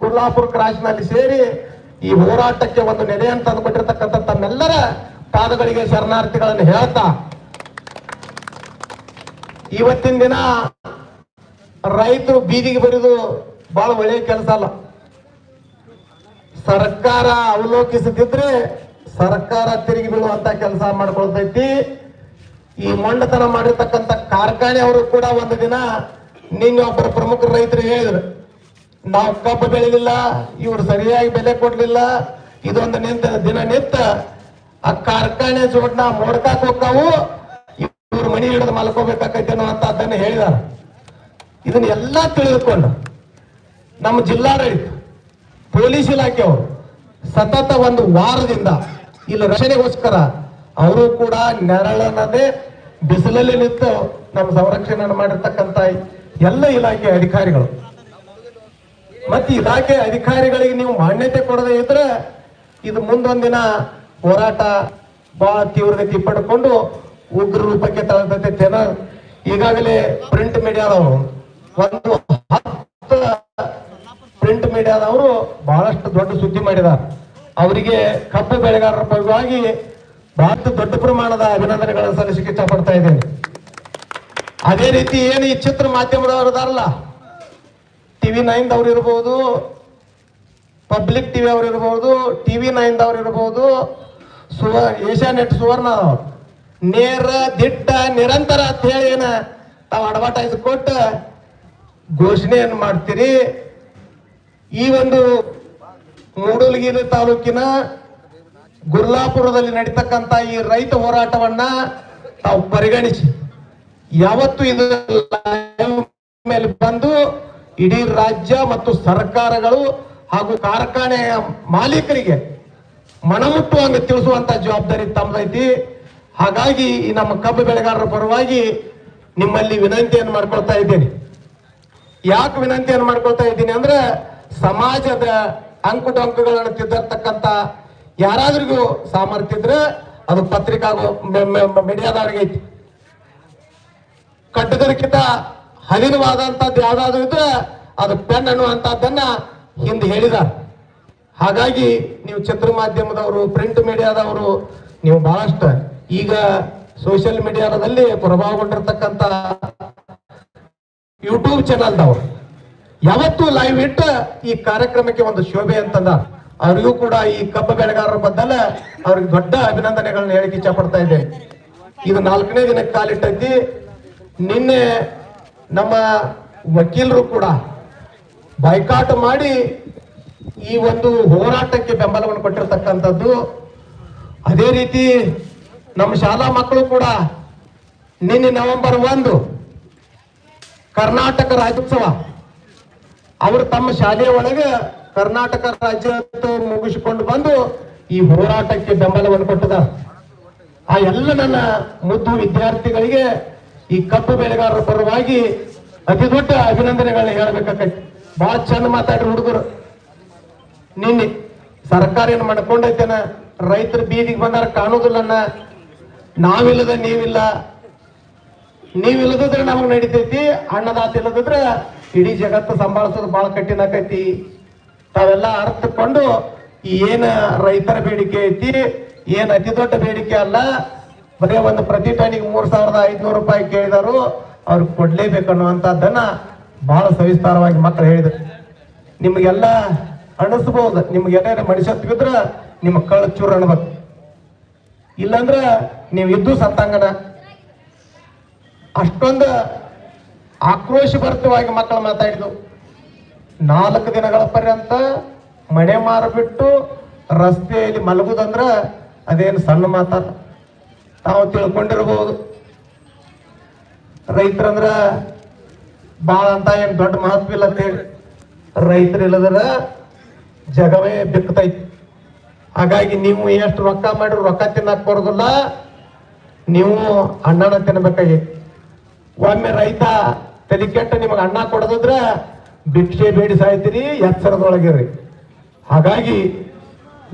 ಗುರ್ಲಾಪುರ ಕ್ರಾಸ್ನಲ್ಲಿ ಸೇರಿ ಈ ಹೋರಾಟಕ್ಕೆ ಒಂದು ನೆಲೆಯನ್ನು ತಂದುಕೊಟ್ಟಿರ್ತಕ್ಕಂಥ ತಮ್ಮೆಲ್ಲರ ಪಾದಗಳಿಗೆ ಶರಣಾರ್ಥಿಗಳನ್ನು ಹೇಳ್ತಾ, ಇವತ್ತಿನ ದಿನ ರೈತರು ಬೀದಿಗೆ ಬರೋದು ಬಹಳ ಒಳ್ಳೆಯ ಕೆಲಸ ಅಲ್ಲ. ಸರ್ಕಾರ ಅವಲೋಕಿಸದಿದ್ರೆ ಸರ್ಕಾರ ತಿರುಗಿ ಬೀಳುವಂತ ಕೆಲಸ ಮಾಡ್ಕೊಳ್ತೈತಿ. ಈ ಮೊಂಡತನ ಮಾಡಿರ್ತಕ್ಕಂಥ ಕಾರ್ಖಾನೆ ಅವರು ಕೂಡ ಒಂದು ದಿನ ನಿನ್ನೆ ಒಬ್ಬರ ಪ್ರಮುಖ ರೈತರು ಹೇಳಿದ್ರು, ನಾವು ಕಬ್ಬು ಬೆಳೆದಿಲ್ಲ, ಇವ್ರು ಸರಿಯಾಗಿ ಬೆಲೆ ಕೊಡ್ಲಿಲ್ಲ, ಇದೊಂದು ದಿನ ನಿಂತ ಆ ಕಾರ್ಖಾನೆ ಜೋಡ್ನ ಮೋಡ್ಕಾಕ್ ಹೋಗ್ತಾವು, ಇವ್ರು ಮನಿ ಹಿಡಿದು ಮಲ್ಕೋಬೇಕಾಕೈತೆ ಅನ್ನುವಂಥದ್ದನ್ನು ಹೇಳಿದಾರ. ಇದನ್ನೆಲ್ಲ ತಿಳಿದುಕೊಂಡು ನಮ್ಮ ಜಿಲ್ಲಾಡಳಿತ ಪೊಲೀಸ್ ಇಲಾಖೆಯವರು ಸತತ ಒಂದು ವಾರದಿಂದ ಇಲ್ಲಿ ರಕ್ಷಣೆಗೋಸ್ಕರ ಅವರು ಕೂಡ ನೆರಳನ್ನದೇ ಬಿಸಿಲಲ್ಲಿ ನಿಂತು ನಮ್ಮ ಸಂರಕ್ಷಣೆ ಮಾಡಿರ್ತಕ್ಕಂಥ ಎಲ್ಲ ಇಲಾಖೆ ಅಧಿಕಾರಿಗಳು ಮತ್ತೆ ಇಲಾಖೆ ಅಧಿಕಾರಿಗಳಿಗೆ ನೀವು ಮಾನ್ಯತೆ ಕೊಡದೇ ಇದ್ರೆ ಇದು ಮುಂದೊಂದಿನ ಹೋರಾಟ ಬಹಳ ತೀವ್ರಗತಿ ಪಡ್ಕೊಂಡು ಉಗ್ರ ರೂಪಕ್ಕೆ ತಳತೈತೆ. ಈಗಾಗಲೇ ಪ್ರಿಂಟ್ ಮೀಡಿಯಾದವರು ಒಂದು 10 ಪ್ರಿಂಟ್ ಮೀಡಿಯಾದವರು ಬಹಳಷ್ಟು ದೊಡ್ಡ ಸುದ್ದಿ ಮಾಡಿದ್ದಾರೆ. ಅವರಿಗೆ ಕಬ್ಬು ಬೆಳೆಗಾರರ ಪರವಾಗಿ ಬಹಳ ದೊಡ್ಡ ಪ್ರಮಾಣದ ಅಭಿನಂದನೆಗಳನ್ನು ಸಲ್ಲಿಸಲಿಕ್ಕೆ ಇಷ್ಟಪಡ್ತಾ ಇದ್ದೇನೆ. ಅದೇ ರೀತಿ ಏನು ಈ ಚಿತ್ರ ಮಾಧ್ಯಮದವರು ಇದಾರಲ್ಲ, TV9 ದವ್ರು ಇರ್ಬೋದು, ಪಬ್ಲಿಕ್ ಟಿವಿ ಅವ್ರು ಇರ್ಬೋದು, TV9 ದವ್ರು ಇರ್ಬೋದು, ಏಷ್ಯಾನೆಟ್ ಸುವರ್ಣ ನೇರ ದಿಟ್ಟ ನಿರಂತರ ಅಂತ ಹೇಳಿ ಏನ ತಾವು ಅಡ್ವರ್ಟೈಸ್ ಕೊಟ್ಟು ಘೋಷಣೆಯನ್ನು ಮಾಡ್ತೀರಿ. ಈ ಒಂದು ಮೂಡಲಗಿರಿ ತಾಲೂಕಿನ ಗುರ್ಲಾಪುರದಲ್ಲಿ ನಡೀತಕ್ಕಂಥ ಈ ರೈತ ಹೋರಾಟವನ್ನ ತಾವು ಪರಿಗಣಿಸಿ ಯಾವತ್ತು ಇದು ಮೇಲೆ ಬಂದು ಇಡೀ ರಾಜ್ಯ ಮತ್ತು ಸರ್ಕಾರಗಳು ಹಾಗೂ ಕಾರ್ಖಾನೆಯ ಮಾಲೀಕರಿಗೆ ಮನಮುಟ್ಟುವಂಗೆ ತಿಳಿಸುವಂತ ಜವಾಬ್ದಾರಿ ತಮ್ಮದೈತಿ. ಹಾಗಾಗಿ ಈ ನಮ್ಮ ಕಬ್ಬು ಬೆಳೆಗಾರರ ಪರವಾಗಿ ನಿಮ್ಮಲ್ಲಿ ವಿನಂತಿಯನ್ನು ಮಾಡ್ಕೊಳ್ತಾ ಇದ್ದೇನೆ. ಯಾಕೆ ವಿನಂತಿಯನ್ನು ಮಾಡ್ಕೊಳ್ತಾ ಇದ್ದೀನಿ ಅಂದ್ರೆ, ಸಮಾಜದ ಅಂಕುಡೊಂಕುಗಳನ್ನು ತಿದ್ದರ್ತಕ್ಕಂಥ ಯಾರಾದ್ರಿಗೂ ಸಾಮರ್ಥ್ಯ ಇದ್ರೆ ಅದು ಪತ್ರಿಕಾ ಮೀಡಿಯಾದವ್ರಿಗೆ ಐತಿ. ಕಟ್ಟದಕ್ಕಿಂತ ಹದಿನವಾದಂಥದ್ದು ಯಾವ್ದಾದ್ರು ಇದ್ರೆ ಅದು ಪೆನ್ ಅನ್ನುವಂಥದ್ದನ್ನ ಹಿಂದೆ ಹೇಳಿದ್ದಾರೆ. ಹಾಗಾಗಿ ನೀವು ಚಿತ್ರ ಮಾಧ್ಯಮದವರು, ಪ್ರಿಂಟ್ ಮೀಡಿಯಾದವರು ನೀವು ಬಹಳಷ್ಟು ಈಗ ಸೋಷಿಯಲ್ ಮೀಡಿಯಾದಲ್ಲಿ ಪ್ರಭಾವಗೊಂಡಿರ್ತಕ್ಕಂಥ ಯೂಟ್ಯೂಬ್ ಚಾನಲ್ದವರು ಯಾವತ್ತೂ ಲೈವ್ ಇಟ್ಟು ಈ ಕಾರ್ಯಕ್ರಮಕ್ಕೆ ಒಂದು ಶೋಭೆ ಅಂತಂದ. ಅವರಿಗೂ ಕೂಡ ಈ ಕಬ್ಬು ಬೆಳೆಗಾರರ ಬದಲ ಅವ್ರಿಗೆ ದೊಡ್ಡ ಅಭಿನಂದನೆಗಳನ್ನ ಹೇಳಿಕೆ ಇಚ್ಛೆ ಪಡ್ತಾ ಇದ್ದೇನೆ. ಇದು 4ನೇ ದಿನಕ್ಕೆ ಕಾಲಿಟ್ಟೈತಿ. ನಿನ್ನೆ ನಮ್ಮ ವಕೀಲರು ಕೂಡ ಬಾಯ್ಕಾಟ್ ಮಾಡಿ ಈ ಒಂದು ಹೋರಾಟಕ್ಕೆ ಬೆಂಬಲವನ್ನು ಕೊಟ್ಟಿರ್ತಕ್ಕಂಥದ್ದು. ಅದೇ ರೀತಿ ನಮ್ಮ ಶಾಲಾ ಮಕ್ಕಳು ಕೂಡ ನಿನ್ನೆ ನವೆಂಬರ್ 1 ಕರ್ನಾಟಕ ರಾಜ್ಯೋತ್ಸವ ಅವರು ತಮ್ಮ ಶಾಲೆಯ ಒಳಗೆ ಕರ್ನಾಟಕ ರಾಜ್ಯೋತ್ಸವ ಮುಗಿಸಿಕೊಂಡು ಬಂದು ಈ ಹೋರಾಟಕ್ಕೆ ಬೆಂಬಲವನ್ನು ಕೊಟ್ಟಿದ್ದಾರೆ. ಆ ಎಲ್ಲ ನನ್ನ ಮುದ್ದು ವಿದ್ಯಾರ್ಥಿಗಳಿಗೆ ಈ ಕಬ್ಬು ಬೆಳೆಗಾರರ ಪರವಾಗಿ ಅತಿ ದೊಡ್ಡ ಅಭಿನಂದನೆಗಳನ್ನ ಹೇಳಬೇಕಾಗೈತಿ. ಬಹಳ ಚಂದ ಮಾತಾಡ್ರಿ ಹುಡುಗರು. ನಿನ್ನೆ ಸರ್ಕಾರ ಏನು ಮಾಡ್ಕೊಂಡೈತೇನ, ರೈತರು ಬೀದಿಗೆ ಬಂದಾರ ಕಾಣೋದಿಲ್ಲ, ನಾವಿಲ್ಲದ ನೀವಿಲ್ಲ, ನೀವಿಲ್ಲದಿದ್ರೆ ನಮಗ್ ನಡೀತೈತಿ, ಅನ್ನದಾತ ಇಲ್ಲದಿದ್ರೆ ಇಡೀ ಜಗತ್ತು ಸಂಭಾಳಿಸೋದು ಬಹಳ ಕಠಿಣ ಆಕೈತಿ. ತಾವೆಲ್ಲ ಅರ್ಥಕೊಂಡು ಏನ ರೈತರ ಬೇಡಿಕೆ ಐತಿ, ಏನ್ ಅತಿ ದೊಡ್ಡ ಬೇಡಿಕೆ ಅಲ್ಲ, ಬರೀ ಒಂದು ಪ್ರತಿ ಟನ್ನಿಗೆ 3,500 ರೂಪಾಯಿ ಕೇಳಿದಾರು, ಅವ್ರಿಗೆ ಕೊಡ್ಲೇಬೇಕನ್ನುವಂಥದ್ದನ್ನ ಬಹಳ ಸವಿಸ್ತಾರವಾಗಿ ಮಕ್ಕಳು ಹೇಳಿದ್ರು. ನಿಮಗೆಲ್ಲ ಅನಿಸ್ಬಹುದು, ನಿಮ್ಗೆಲ್ಲ ಮನುಷ್ಯತ್ವಿದ್ರ ನಿಮ್ಮ ಕಳ್ಳ ಚೂರು ಅನ್ಬೇಕು, ಇಲ್ಲಾಂದ್ರ ನೀವು ಇದ್ದು ಸತ್ತಾಂಗನ. ಅಷ್ಟೊಂದು ಆಕ್ರೋಶಭರಿತವಾಗಿ ಮಕ್ಕಳು ಮಾತಾಡಿದ್ವು. 4 ದಿನಗಳ ಪರ್ಯಂತ ಮನೆ ಮಾರಿಬಿಟ್ಟು ರಸ್ತೆಯಲ್ಲಿ ಮಲಗುದಂದ್ರ ಅದೇನು ಸಣ್ಣ ಮಾತಲ್ಲ. ತಾವು ತಿಳ್ಕೊಂಡಿರ್ಬೋದು, ರೈತರಂದ್ರ ಭಾಳ ಅಂತ ಏನು ದೊಡ್ಡ ಮಹತ್ವ ಇಲ್ಲ ಅಂತ ಹೇಳಿ. ರೈತರು ಇಲ್ಲದ್ರ ಜಗವೇ ಬಿಕ್ಕತೈತಿ. ಹಾಗಾಗಿ ನೀವು ಎಷ್ಟು ರೊಕ್ಕ ಮಾಡಿದ್ರು ರೊಕ್ಕ ತಿನ್ನಕ್ ಬರೋದಿಲ್ಲ, ನೀವು ಅಣ್ಣನ ತಿನ್ಬೇಕಾಗೈತಿ. ಒಮ್ಮೆ ರೈತ ತಲೆ ಕೆಟ್ಟ ನಿಮಗೆ ಅನ್ನ ಕೊಡೋದ್ರ ಭಿಕ್ಷೆ ಬೇಡಿ ಸಾಯ್ತೀರಿ, ಎಚ್ಚರದೊಳಗಿರ್ರಿ. ಹಾಗಾಗಿ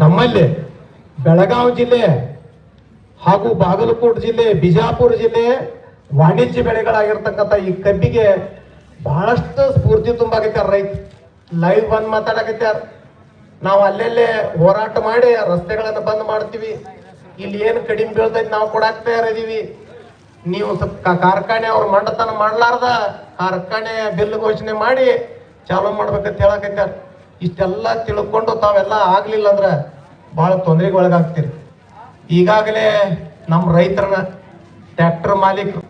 ನಮ್ಮಲ್ಲಿ ಬೆಳಗಾವಿ ಜಿಲ್ಲೆ ಹಾಗೂ ಬಾಗಲಕೋಟೆ ಜಿಲ್ಲೆ, ಬಿಜಾಪುರ ಜಿಲ್ಲೆ ವಾಣಿಜ್ಯ ಬೆಳೆಗಳಾಗಿರ್ತಕ್ಕಂಥ ಈ ಕಬ್ಬಿಗೆ ಬಹಳಷ್ಟು ಸ್ಫೂರ್ತಿ ತುಂಬಾಕೈತಾರ. ರೈತ ಲೈವ್ ಬಂದ್ ಮಾತಾಡಕತ್ಯಾರ. ನಾವು ಅಲ್ಲೆಲ್ಲೇ ಹೋರಾಟ ಮಾಡಿ ರಸ್ತೆಗಳನ್ನು ಬಂದ್ ಮಾಡ್ತೀವಿ, ಇಲ್ಲಿ ಏನು ಕಡಿಮೆ ಬೀಳ್ತೈತಿ ನಾವು ಕೊಡಾಕ್ ತಯಾರಿದೀವಿ, ನೀವು ಸ್ವಲ್ಪ ಕಾರ್ಖಾನೆ ಅವ್ರ ಮಂಡತನ ಮಾಡ್ಲಾರ್ದ ಕಾರ್ಖಾನೆ ಬಿಲ್ ಘೋಷಣೆ ಮಾಡಿ ಚಾಲೂ ಮಾಡ್ಬೇಕಂತ ಹೇಳಕತ್ಯಾರ. ಇಷ್ಟೆಲ್ಲ ತಿಳ್ಕೊಂಡು ತಾವೆಲ್ಲ ಆಗ್ಲಿಲ್ಲ ಅಂದ್ರೆ ಬಹಳ ತೊಂದರೆಗೆ ಒಳಗಾಗ್ತೀರಿ. ಈಗಾಗಲೇ ನಮ್ಮ ರೈತರನ್ನ ಟ್ರ್ಯಾಕ್ಟರ್ ಮಾಲೀಕರು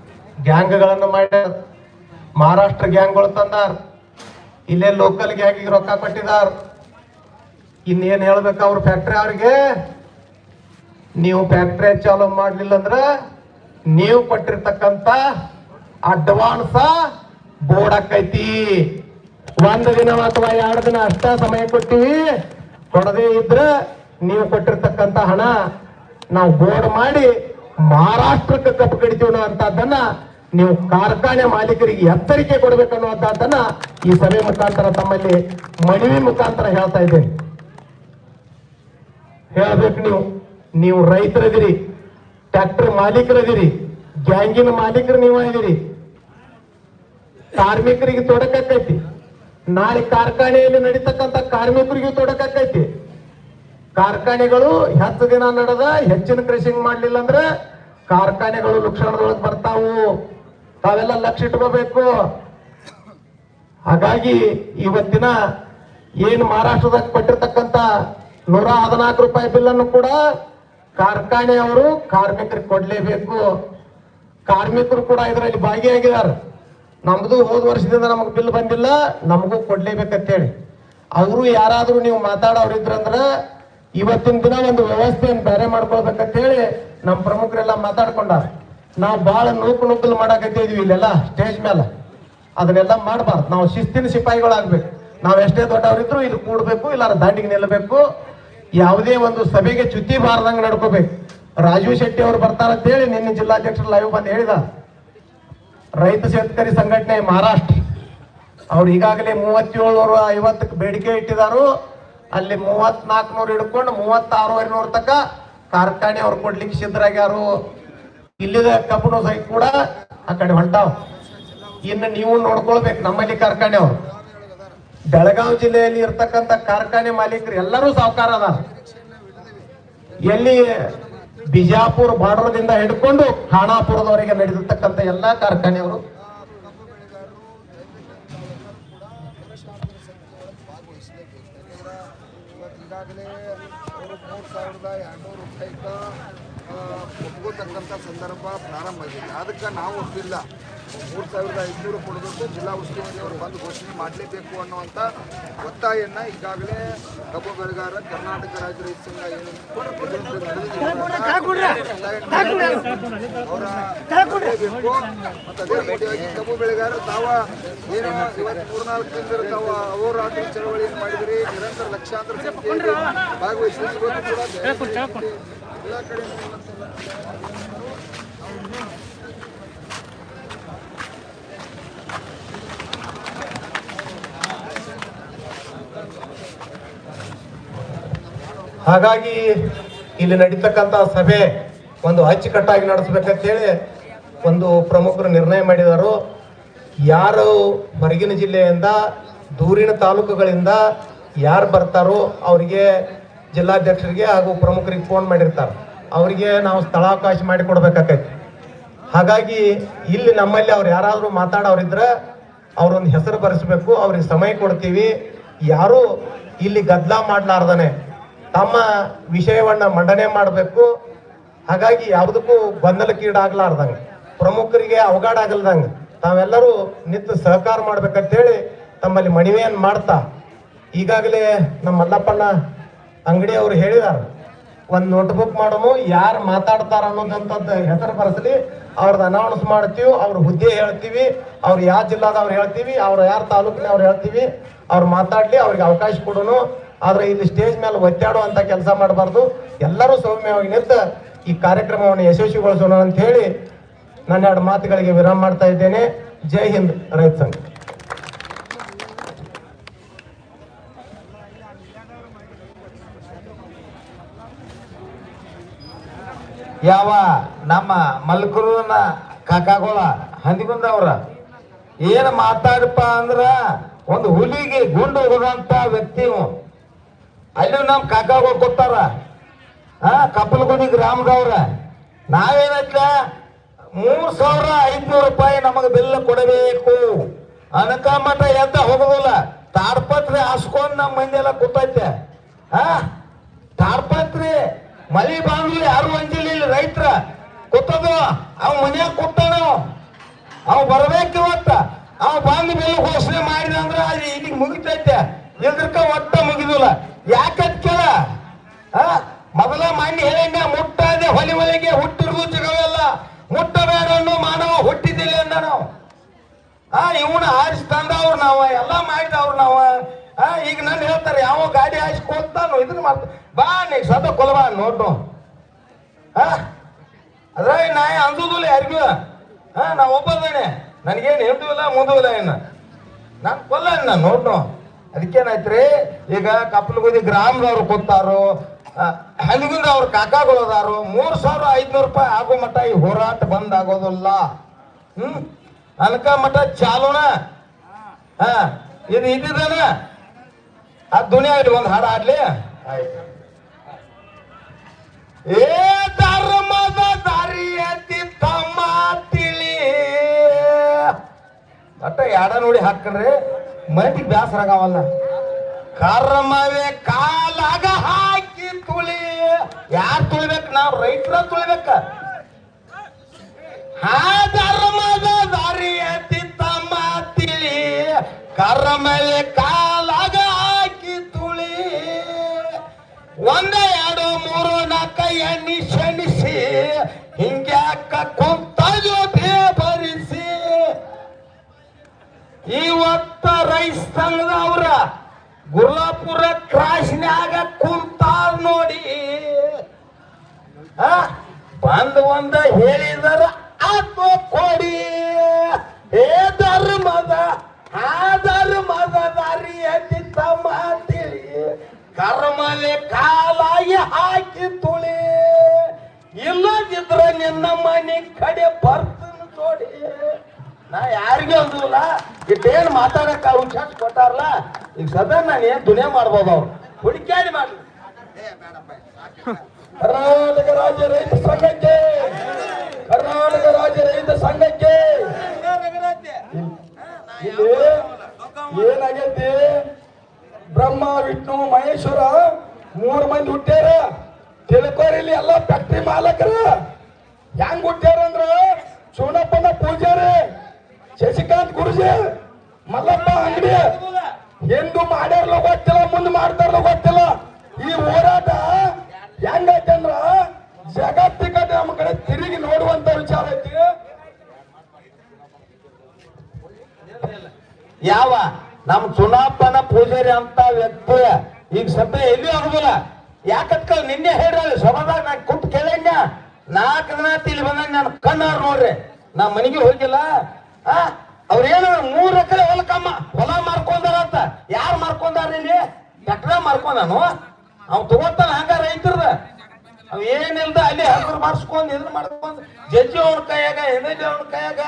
ಗ್ಯಾಂಗ್ಗಳನ್ನು ಮಾಡ್ಯಾರ, ಮಹಾರಾಷ್ಟ್ರ ಗ್ಯಾಂಗ್ಗಳು ತಂದಾರ, ಇಲ್ಲೇ ಲೋಕಲ್ ಗ್ಯಾಂಗಿಗೆ ರೊಕ್ಕ ಕೊಟ್ಟಿದಾರ. ಇನ್ನೇನ್ ಹೇಳ್ಬೇಕು ಅವ್ರ ಫ್ಯಾಕ್ಟ್ರಿ ಅವ್ರಿಗೆ, ನೀವು ಫ್ಯಾಕ್ಟ್ರಿ ಚಾಲೂ ಮಾಡ್ಲಿಲ್ಲ ಅಂದ್ರೆ ನೀವು ಕೊಟ್ಟಿರ್ತಕ್ಕಂತ ಅಡ್ವಾನ್ಸ್ ಬೋರ್ಡ್ ಆಕೈತಿ. ಒಂದು ದಿನ ಅಥವಾ 2 ದಿನ ಅಷ್ಟ ಸಮಯ ಕೊಟ್ಟಿವಿ, ಕೊಡದೇ ಇದ್ರೆ ನೀವು ಕೊಟ್ಟಿರ್ತಕ್ಕಂತ ಹಣ ನಾವು ಬೋರ್ಡ್ ಮಾಡಿ ಮಹಾರಾಷ್ಟ್ರಕ್ಕೆ ಕಪ್ಪು ಕಡಿತೀವಿ ಅಂತದನ್ನ ನೀವು ಕಾರ್ಖಾನೆ ಮಾಲೀಕರಿಗೆ ಎಚ್ಚರಿಕೆ ಕೊಡ್ಬೇಕನ್ನುವಂತದ್ದನ್ನ ಈ ಸಭೆ ಮುಖಾಂತರ ತಮ್ಮಲ್ಲಿ ಮನವಿ ಮುಖಾಂತರ ಹೇಳ್ತಾ ಇದ್ದೇನೆ. ಹೇಳ್ಬೇಕು, ನೀವು ರೈತರದಿರಿ, ಟ್ರ್ಯಾಕ್ಟರ್ ಮಾಲೀಕರದಿರಿ, ಗ್ಯಾಂಗಿನ ಮಾಲೀಕರು ನೀವು ಇದೀರಿ. ಕಾರ್ಮಿಕರಿಗೆ ತೊಡಕಾಕೈತಿ, ನಾಳೆ ಕಾರ್ಖಾನೆಯಲ್ಲಿ ನಡೀತಕ್ಕಂಥ ಕಾರ್ಮಿಕರಿಗೂ ತೊಡಕಾಕೈತಿ. ಕಾರ್ಖಾನೆಗಳು ಹೆಚ್ಚು ದಿನ ನಡೆದ ಹೆಚ್ಚಿನ ಕ್ರಷಿಂಗ್ ಮಾಡ್ಲಿಲ್ಲ ಅಂದ್ರೆ ಕಾರ್ಖಾನೆಗಳು ಲಕ್ಷಣದೊಳಗೆ ಬರ್ತಾವು. ತಾವೆಲ್ಲ ಲಕ್ಷ ಇಟ್ಕೋಬೇಕು. ಹಾಗಾಗಿ ಇವತ್ತಿನ ಏನು ಮಹಾರಾಷ್ಟ್ರದಾಗ ಕೊಟ್ಟಿರ್ತಕ್ಕಂಥ 114 ರೂಪಾಯಿ ಬಿಲ್ ಅನ್ನು ಕೂಡ ಕಾರ್ಖಾನೆಯವರು ಕಾರ್ಮಿಕರಿಗೆ ಕೊಡ್ಲೇಬೇಕು. ಕಾರ್ಮಿಕರು ಕೂಡ ಇದರಲ್ಲಿ ಭಾಗಿಯಾಗಿದ್ದಾರೆ. ನಮ್ದು ಹೋದ ವರ್ಷದಿಂದ ನಮಗೆ ಬಿಲ್ ಬಂದಿಲ್ಲ, ನಮಗೂ ಕೊಡ್ಲೇಬೇಕಂತೇಳಿ ಅವರು ಯಾರಾದ್ರೂ ನೀವು ಮಾತಾಡೋರಿದ್ರಂದ್ರ ಇವತ್ತಿನ ದಿನ ಒಂದು ವ್ಯವಸ್ಥೆಯನ್ನು ಬೇರೆ ಮಾಡ್ಕೊಳ್ಬೇಕಂತೇಳಿ ನಮ್ಮ ಪ್ರಮುಖರೆಲ್ಲ ಮಾತಾಡ್ಕೊಂಡಾರ. ನಾವು ಬಹಳ ನೂಕುಲು ಮಾಡಾಕತ್ತಿದ್ವಿ ಇಲ್ಲೆಲ್ಲ ಸ್ಟೇಜ್ ಮೇಲೆ. ಅದನ್ನೆಲ್ಲ ಮಾಡಬಾರ್ದು. ನಾವು ಶಿಸ್ತಿನ ಸಿಪಾಯಿಗಳಾಗ್ಬೇಕು. ನಾವು ಎಷ್ಟೇ ದೊಡ್ಡವರಿದ್ರು ಇಲ್ಲಿ ಕೂಡ್ಬೇಕು, ಇಲ್ಲಾರ ದಾಂಡಿಗೆ ನಿಲ್ಲಬೇಕು. ಯಾವುದೇ ಒಂದು ಸಭೆಗೆ ಚ್ಯುತಿ ಬಾರ್ದಂಗೆ ನಡ್ಕೋಬೇಕು. ರಾಜೀವ್ ಶೆಟ್ಟಿ ಅವರು ಬರ್ತಾರಂತೇಳಿ ನಿನ್ನೆ ಜಿಲ್ಲಾಧ್ಯಕ್ಷರು ಲೈವ್ ಬಂದು ಹೇಳಿದ. ರೈತ ಶೇತಕರಿ ಸಂಘಟನೆ ಮಹಾರಾಷ್ಟ್ರ ಅವ್ರು ಈಗಾಗಲೇ 3750 ಬೇಡಿಕೆ ಇಟ್ಟಿದಾರು. ಅಲ್ಲಿ 3400 ಹಿಡ್ಕೊಂಡು 3600 ತನಕ ಕಾರ್ಖಾನೆ ಅವ್ರು ಕೊಡ್ಲಿಕ್ಕೆ ಸಿದ್ಧರಾಗ್ಯಾರು. ಇಲ್ಲಿದ ಕಬ್ಬು ಸಹಿತ ಕೂಡ ಆ ಕಡೆ ಹೊಂಟಾವ್. ಇನ್ನು ನೀವು ನೋಡ್ಕೊಳ್ಬೇಕು. ನಮ್ಮಲ್ಲಿ ಕಾರ್ಖಾನೆ ಅವರು ಬೆಳಗಾವಿ ಜಿಲ್ಲೆಯಲ್ಲಿ ಇರ್ತಕ್ಕಂಥ ಕಾರ್ಖಾನೆ ಮಾಲೀಕರು ಎಲ್ಲರೂ ಸಾಹುಕಾರ ಅದಾರ. ಎಲ್ಲಿ ಬಿಜಾಪುರ ಬಾರ್ಡರ್ದಿಂದ ಹಿಡ್ಕೊಂಡು ಖಾನಾಪುರದವರೆಗೆ ನಡೆದಿರ್ತಕ್ಕಂಥ ಎಲ್ಲಾ ಕಾರ್ಖಾನೆಯವರು ಈಗಾಗಲೇ ಅವರು 3200 ರೂಪಾಯಿಗೆ ಒಪ್ಕೋತಕ್ಕಂಥ ಸಂದರ್ಭ ಪ್ರಾರಂಭ ಆಗಿದೆ. ಅದಕ್ಕೆ ನಾವು ಒಪ್ಪಿಲ್ಲ. 3500 ಕೊಡಬೇಕು, ಜಿಲ್ಲಾ ಉಸ್ತುವಾರಿ ಅವರು ಬಂದು ಘೋಷಣೆ ಮಾಡಲೇಬೇಕು ಅನ್ನುವಂಥ ಒತ್ತಾಯವನ್ನು ಈಗಾಗಲೇ ಕಬ್ಬು ಬೆಳೆಗಾರ ಕರ್ನಾಟಕ ರಾಜ್ಯ ರೈತ ಸಂಘ ಏನು ಅವರ ಮತ್ತು ಅದೇ ರೀತಿಯಾಗಿ ಕಬ್ಬು ಬೆಳೆಗಾರ ತಾವ ಏನು ಇವತ್ತು 3-4 ದಿನದ ತಾವು ಅಹೋರಾತ್ರಿ ಚಳವಳಿಯನ್ನು ಮಾಡಿದರೆ ನಿರಂತರ ಲಕ್ಷಾಂತರ ಸಂಖ್ಯೆಯಲ್ಲಿ ಭಾಗವಹಿಸಿ ಕೂಡ ಎಲ್ಲ ಕಡೆ ಹಾಗಾಗಿ ಇಲ್ಲಿ ನಡೀತಕ್ಕಂಥ ಸಭೆ ಒಂದು ಅಚ್ಚುಕಟ್ಟಾಗಿ ನಡೆಸಬೇಕಂತ ಹೇಳಿ ಒಂದು ಪ್ರಮುಖರು ನಿರ್ಣಯ ಮಾಡಿದರು. ಯಾರು ಹೊರಗಿನ ಜಿಲ್ಲೆಯಿಂದ ದೂರಿನ ತಾಲೂಕುಗಳಿಂದ ಯಾರು ಬರ್ತಾರೋ ಅವರಿಗೆ ಜಿಲ್ಲಾಧ್ಯಕ್ಷರಿಗೆ ಹಾಗೂ ಪ್ರಮುಖರಿಗೆ ಫೋನ್ ಮಾಡಿರ್ತಾರೆ. ಅವರಿಗೆ ನಾವು ಸ್ಥಳಾವಕಾಶ ಮಾಡಿ ಕೊಡ್ಬೇಕಾಕೈತಿ. ಹಾಗಾಗಿ ಇಲ್ಲಿ ನಮ್ಮಲ್ಲಿ ಅವ್ರು ಯಾರಾದರೂ ಮಾತಾಡೋರಿದ್ರೆ ಅವ್ರೊಂದು ಹೆಸರು ಬರೆಸಬೇಕು, ಅವ್ರಿಗೆ ಸಮಯ ಕೊಡ್ತೀವಿ. ಯಾರು ಇಲ್ಲಿ ಗದ್ದಲ ಮಾಡ್ಲಾರ್ದನೆ ತಮ್ಮ ವಿಷಯವನ್ನ ಮಂಡನೆ ಮಾಡಬೇಕು. ಹಾಗಾಗಿ ಯಾವುದಕ್ಕೂ ಗೊಂದಲಕ್ಕೀಡಾಗ್ಲಾರ್ದಂಗೆ, ಪ್ರಮುಖರಿಗೆ ಅವಘಡ ಆಗಲ್ದಂಗೆ ತಾವೆಲ್ಲರೂ ನಿಂತು ಸಹಕಾರ ಮಾಡ್ಬೇಕಂತೇಳಿ ತಮ್ಮಲ್ಲಿ ಮನವಿಯನ್ನು ಮಾಡ್ತಾ, ಈಗಾಗಲೇ ನಮ್ಮ ಮಲ್ಲಪ್ಪಣ್ಣ ಅಂಗಡಿ ಅವರು ಹೇಳಿದಾರೆ, ಒಂದು ನೋಟ್ಬುಕ್ ಮಾಡೋನು ಯಾರು ಮಾತಾಡ್ತಾರ ಅನ್ನೋದಂಥದ್ದು ಹೆಸರು ಬರೆಸಲಿ, ಅವ್ರದ್ದು ಅನೌನ್ಸ್ ಮಾಡ್ತೀವಿ, ಅವ್ರ ಹುದ್ದೆ ಹೇಳ್ತೀವಿ, ಅವ್ರು ಯಾವ ಜಿಲ್ಲಾದವ್ರು ಹೇಳ್ತೀವಿ, ಅವ್ರು ಯಾರು ತಾಲೂಕಿನವ್ರು ಹೇಳ್ತೀವಿ, ಅವ್ರು ಮಾತಾಡ್ಲಿ, ಅವ್ರಿಗೆ ಅವಕಾಶ ಕೊಡೋನು. ಆದ್ರೆ ಇಲ್ಲಿ ಸ್ಟೇಜ್ ಮೇಲೆ ಒತ್ತಾಡುವಂತ ಕೆಲಸ ಮಾಡಬಾರ್ದು. ಎಲ್ಲರೂ ಸೌಮ್ಯವಾಗಿ ನಿಂತು ಈ ಕಾರ್ಯಕ್ರಮವನ್ನು ಯಶಸ್ವಿಗೊಳಿಸೋಣ ಅಂತ ಹೇಳಿ ನನ್ನ 2 ಮಾತುಗಳಿಗೆ ವಿರಾಮ ಮಾಡ್ತಾ ಇದ್ದೇನೆ. ಜೈ ಹಿಂದ್ ರೈತ ಸಂಘ. ಯಾವ ನಮ್ಮ ಮಲ್ಕೂರಿನ ಕಾಕಾಗೋಳ ಹಂದಿಗುಂದವ್ರ ಏನು ಮಾತಾಡಪ್ಪ ಅಂದ್ರ ಒಂದು ಹುಲಿಗೆ ಗುಂಡು ಹೋದಂತ ವ್ಯಕ್ತಿ. ಅಲ್ಲಿ ನಮ್ಮ ಕಾಕಾಗಳು ಕೊಟ್ಟಾರ, ಕಪ್ಪಲಗುಂದಿ ಗ್ರಾಮದವ್ರ. ನಾವೇನೈತ್ಲ 3500 ರೂಪಾಯಿ ನಮಗೆ ಬಿಲ್ ಕೊಡಬೇಕು ಅನಕ ಮಠ ಎದ್ದ ಹೋಗೋದಿಲ್ಲ. ತಾಡ್ಪತ್ರಿ ಹಾಸ್ಕೊಂಡ್ ನಮ್ಮ ಮಂದಿ ಎಲ್ಲ ಕೂತೈತೆ. ತಾಡ್ಪತ್ರಿ ಮಳಿ ಬಾಂಗ್ಲಿ ಯಾರು ಅಂಜಿಲ್ಲ. ಇಲ್ಲಿ ರೈತರ ಕೂತದು ಅವ್ ಮನ್ಯಾಗ ಕೂತಾನ ಅವ್ ಬರ್ಬೇಕು ಇವತ್ತ ಅವ್ ಬಂದ ಮೇಲೆ ಘೋಷಣೆ ಮಾಡಿದ ಅಂದ್ರ ಅದು ಈಗ ಮುಗಿತೈತೆ ಇಲ್ದ್ರಕ ಒಟ್ಟ ಮುಗಿದಿಲ್ಲ ಯಾಕಂತ ಕೇಳ ಮೊದಲ ಮಣ್ಣಿ ಹೇಳ ಮುಟ್ಟದೆ ಹೊಲಿ ಹೊಲಿಗೆ ಹುಟ್ಟಿರುವುದು ಜಗವೆಲ್ಲ ಮುಟ್ಟಬೇಡ ಅನ್ನೋ ಮಾನವ ಹುಟ್ಟಿದ್ದಿಲ್ಲ ಅಂದ ನಾವು ಇವನ ಆರಿಸಿ ತಂದವ್ರು ನಾವ ಎಲ್ಲ ಮಾಡಿದವ್ರು ನಾವ ಈಗ ನಾನು ಹೇಳ್ತಾರೆ ಯಾವ ಗಾಡಿ ಹಾಯಿಸ್ಕೊತಾನು ಇದನ್ನ ಮಾಡ್ತ ಬಾ ನೀ ಸದ ಕೊಲ್ಬಾ ನೋಡು ಅದ್ರಾಗ ನಾ ಅಂದುದಿಲ್ಲ ಯಾರಿಗೂ ನಾ ಒಬ್ಬದೇನೆ ನನಗೇನು ಹಿಂದೂ ಇಲ್ಲ ಮುಂದೂ ಇಲ್ಲ ಏನು ನಾನು ಕೊಲ್ಲ ನಾನು ನೋಡ್ನು ಅದಕ್ಕೇನಾಯ್ತ್ರಿ ಈಗ ಕಪ್ಪಲಗುದಿ ಗ್ರಾಮದವ್ರು ಕೂತಾರು ಹಲಗಿಂದ ಅವ್ರ ಕಾಕಾಗಳು ಅದಾರು 3,500 ರೂಪಾಯಿ ಆಗೋ ಮಟ್ಟ ಈ ಹೋರಾಟ ಬಂದ್ ಆಗೋದಿಲ್ಲ ಅನ್ಕ ಮಟ್ಟ ಚಾಲೋಣ ಇದು ಇದ್ದಿದ್ದಾನ ಆ ದುನಿಯಾಗಿ ಒಂದು ಹಾಡು ಆಡ್ಲಿ ಆಯ್ತು ಏ ಧರ್ಮದ ದಾರಿಯತಿ ತಮ್ಮ ತಿಳಿ ಮಟ್ಟ ಯಾಡ ನೋಡಿ ಹಾಕ್ರಿ ಮೈಟಿಗೆ ಬ್ಯಾಸರ ಆಗವಲ್ಲ ಕರ್ಮವೇ ಕಾಲಾಗ ಹಾಕಿ ತುಳಿ ಯಾರು ತುಳಿಬೇಕು ನಾವು ರೈತರ ತುಳಿಬೇಕ ಧರ್ಮದ ದಾರಿಯತಿ ತಮ್ಮ ತಿಳಿ ಕರ್ಮವೇ ಕಾಲಾಗ ಹಾಕಿ ತುಳಿ 1 2 3 4 ಎಣ್ಣಿ ಶನಿಸಿ ಹಿಂಗ್ಯಾಕ ಕುಂತ ಜೊತೆ ಭರಿಸಿ ಇವತ್ತ ರೈತ ಸಂಘದವ್ರ ಗುರ್ಲಾಪುರ ಕ್ರಾಸ್ನ್ಯಾಗ ಕುಂತಾರ ನೋಡಿ ಬಂದ್ ಒಂದ ಹೇಳಿದರ ಆತ್ಮ ಕೊಡಿ ಹೇ ಧರ್ಮದ ದಾರಿ ಅತಿ ತಮ್ಮ ತಿಳಿ ಕರ್ಮಲೆ ಕಾಲಾಗಿ ಹಾಕಿ ತುಳಿ ಇಲ್ಲದಿದ್ರ ನಿನ್ನ ಮನೆ ಕಡೆ ಬರ್ತನ ಜೋಡಿ ನಾ ಯಾರಿಗೂ ಅಂದಿಲ್ಲ ಇಟ್ಟೇನು ಮಾತಾಡಕ್ಕ ಅವಕಾಶ ಕೊಟ್ಟಾರಲ್ಲ ಈಗ ಸದಾ ನಾನು ಏನ್ ದುನಿಯಾ ಮಾಡ್ಬೋದು ಅವ್ರು ಹುಡುಕ್ಯಾಡಿ ಮಾಡ್ಲಿ ಕರ್ನಾಟಕ ರಾಜ್ಯ ರೈತ ಸಂಘಕ್ಕೆ ಕರ್ನಾಟಕ ರಾಜ್ಯ ರೈತ ಸಂಘಕ್ಕೆ ಇಲ್ಲಿ ಏನಾಗೈತಿ ಬ್ರಹ್ಮ ವಿಷ್ಣು ಮಹೇಶ್ವರ 3 ಮಂದಿ ಹುಟ್ಟ್ಯಾರ ತಿಳ್ಕೋರಿಲ್ಲಿ ಎಲ್ಲ ಫ್ಯಾಕ್ಟ್ರಿ ಮಾಲಕರ ಹೆಂಗ್ ಹುಟ್ಟ್ಯಾರಂದ್ರ ಚೂನಪ್ಪನ ಪೂಜಾರಿ ಶಶಿಕಾಂತ್ ಗುರುಜಿ ಮಲ್ಲಪ್ಪ ಅಂಗಡಿ ಎಂದು ಮಾಡ್ಯಾರಲ್ಲ ಗೊತ್ತಿಲ್ಲ ಮುಂದೆ ಮಾಡ್ತಾರಲ್ಲ ಗೊತ್ತಿಲ್ಲ ಈ ಹೋರಾಟ ಹೆಂಗೈತೆ ಅಂದ್ರ ಜಗತ್ತಿಗ ನಮ್ಮ ಕಡೆ ತಿರುಗಿ ನೋಡುವಂತ ವಿಚಾರ ಐತಿ ಯಾವ ನಮ್ ಚುನಾಪನ ಪೂಜಾರಿ ಅಂತ ವ್ಯಕ್ತಿ ಈಗ ಸದ್ಯ ಎಲ್ಲಿ ಆಗುದಿಲ್ಲ ಯಾಕಂತ ನಿನ್ನೆ ಹೇಳ್ರಿ ಸಭಾದಾಗ ನಾ ಕುಂತ ಕೇಳಂಗ 4 ದಿನ ಇಲ್ಲಿ ಬಂದ ನಾನು ಕಣ್ಣಾರು ನೋಡ್ರಿ ನಾ ಮನೆಗೆ ಹೋಗಿಲ್ಲ ಅವ್ರೇನು 3 ಎಕರೆ ಹೊಲ ಮಾರ್ಕೊಂಡಾರಂತ ಯಾರು ಮಾರ್ಕೊಂಡಾರ ಇಲ್ಲಿ ಎಕರೆ ಮಾರ್ಕೊಂಡಾನು ಅವ್ ತಗೋತಾನ ಹಂಗ ರೈತರದ ಅವ್ ಏನಿಲ್ದ ಅಲ್ಲಿ ಹಸಿರು ಮಾರ್ಸ್ಕೊಂಡ್ ಇದನ್ನ ಮಾಡ್ಕೊಂಡ್ ಜಜ್ಜಿ ಅವನ ಕೈಯಾಗ ಎಣ್ಣೆ ಅವನ ಕೈಯಾಗ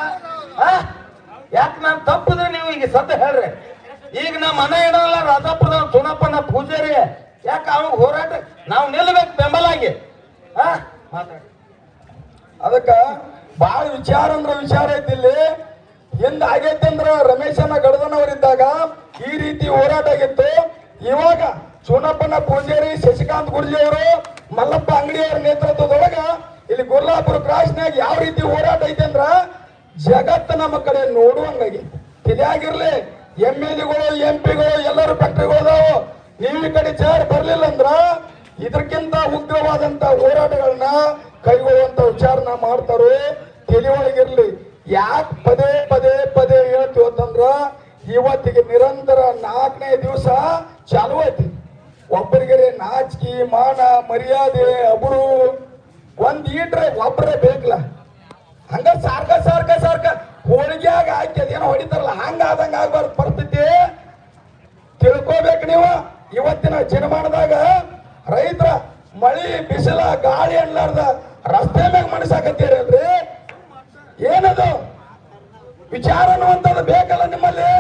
ಯಾಕೆ ನಾನು ತಪ್ಪಿದ್ರೆ ನೀವು ಈಗ ಸದ್ಯ ಹೇಳ್ರಿ ಈಗ ನಮ್ಮ ಮನೆ ಇಡಲ್ಲ ರಾಜಾಪುರದ ಚುನಪ್ಪನ ಪೂಜಾರಿ ಯಾಕ ಅವಾಗ ಹೋರಾಟ ನಾವು ನಿಲ್ಬೇಕು ಬೆಂಬಲಾಗಿ ಮಾತಾಡಿ ಅದಕ್ಕ ಬಾಳ ವಿಚಾರ ಅಂದ್ರ ವಿಚಾರ ಐತಿಲ್ಲಿ ಹಿಂದ ಆಗೈತಿ ಅಂದ್ರ ರಮೇಶನ ಗಡದನವರಿದ್ದಾಗ ಈ ರೀತಿ ಹೋರಾಟ ಆಗಿತ್ತು ಇವಾಗ ಚುನಪ್ಪನ ಪೂಜಾರಿ ಶಶಿಕಾಂತ್ ಗುರುಜಿ ಅವರು ಮಲ್ಲಪ್ಪ ಅಂಗಡಿ ಅವರ ನೇತೃತ್ವದೊಳಗ ಇಲ್ಲಿ ಗುರ್ಲಾಪುರ ಕ್ರಾಸ್ನಾಗ ಯಾವ ರೀತಿ ಹೋರಾಟ ಐತಿ ಅಂದ್ರ ಜಗತ್ತ ನಮ್ಮ ಕಡೆ ನೋಡುವಂಗಾಗಿ ತಿಳಿಯಾಗಿರ್ಲಿ MLAಗಳು MP ಗಳು ಎಲ್ಲರೂ ಫ್ಯಾಕ್ಟ್ರಿಗಳು ಅದಾವು ನೀವು ಈ ಕಡೆ ಚಾರ್ ಬರ್ಲಿಲ್ಲ ಅಂದ್ರ ಇದಕ್ಕಿಂತ ಉಗ್ರವಾದಂತ ಹೋರಾಟಗಳನ್ನ ಕೈಗೊಳ್ಳುವಂತ ವಿಚಾರನ ಮಾಡ್ತಾರೋ ತಿಳಿಯೊಳಗಿರ್ಲಿ ಯಾಕೆ ಪದೇ ಪದೇ ಪದೇ ಹೇಳ್ತೀವಿ ಅಂತಂದ್ರ ಇವತ್ತಿಗೆ ನಿರಂತರ 4ನೇ ದಿವಸ ಚಾಲು ಐತಿ ಒಬ್ಬರಿಗೆ ನಾಚಿಕೆ ಮಾನ ಮರ್ಯಾದೆ ಅಬರು ಒಂದ್ ಈಟ್ರೆ ಒಬ್ಬರೇ ಬೇಕಲ್ಲ ಹಂಗ ಸಾರ್ಕ ಹೋಳಿಗೆಯಾಗ ಹಾಕಿ ಅದೇನೋ ಹೊಡಿತಾರಲ್ಲ ಹಂಗ ಆದಂಗ ಆಗ್ಬಾರ್ದು ಪರಿಸ್ಥಿತಿ ತಿಳ್ಕೋಬೇಕು ನೀವು ಇವತ್ತಿನ ಜನಮಾನದಾಗ ರೈತರ ಮಳಿ ಬಿಸಿಲ ಗಾಳಿ ಅನ್ಲಾರ್ದ ರಸ್ತೆ ಮ್ಯಾಗ ಮನಸಾಕತ್ತೀರಲ್ರಿ ಏನದು ವಿಚಾರ ಅನ್ನುವಂಥದ್ದು ಬೇಕಲ್ಲ ನಿಮ್ಮಲ್ಲಿ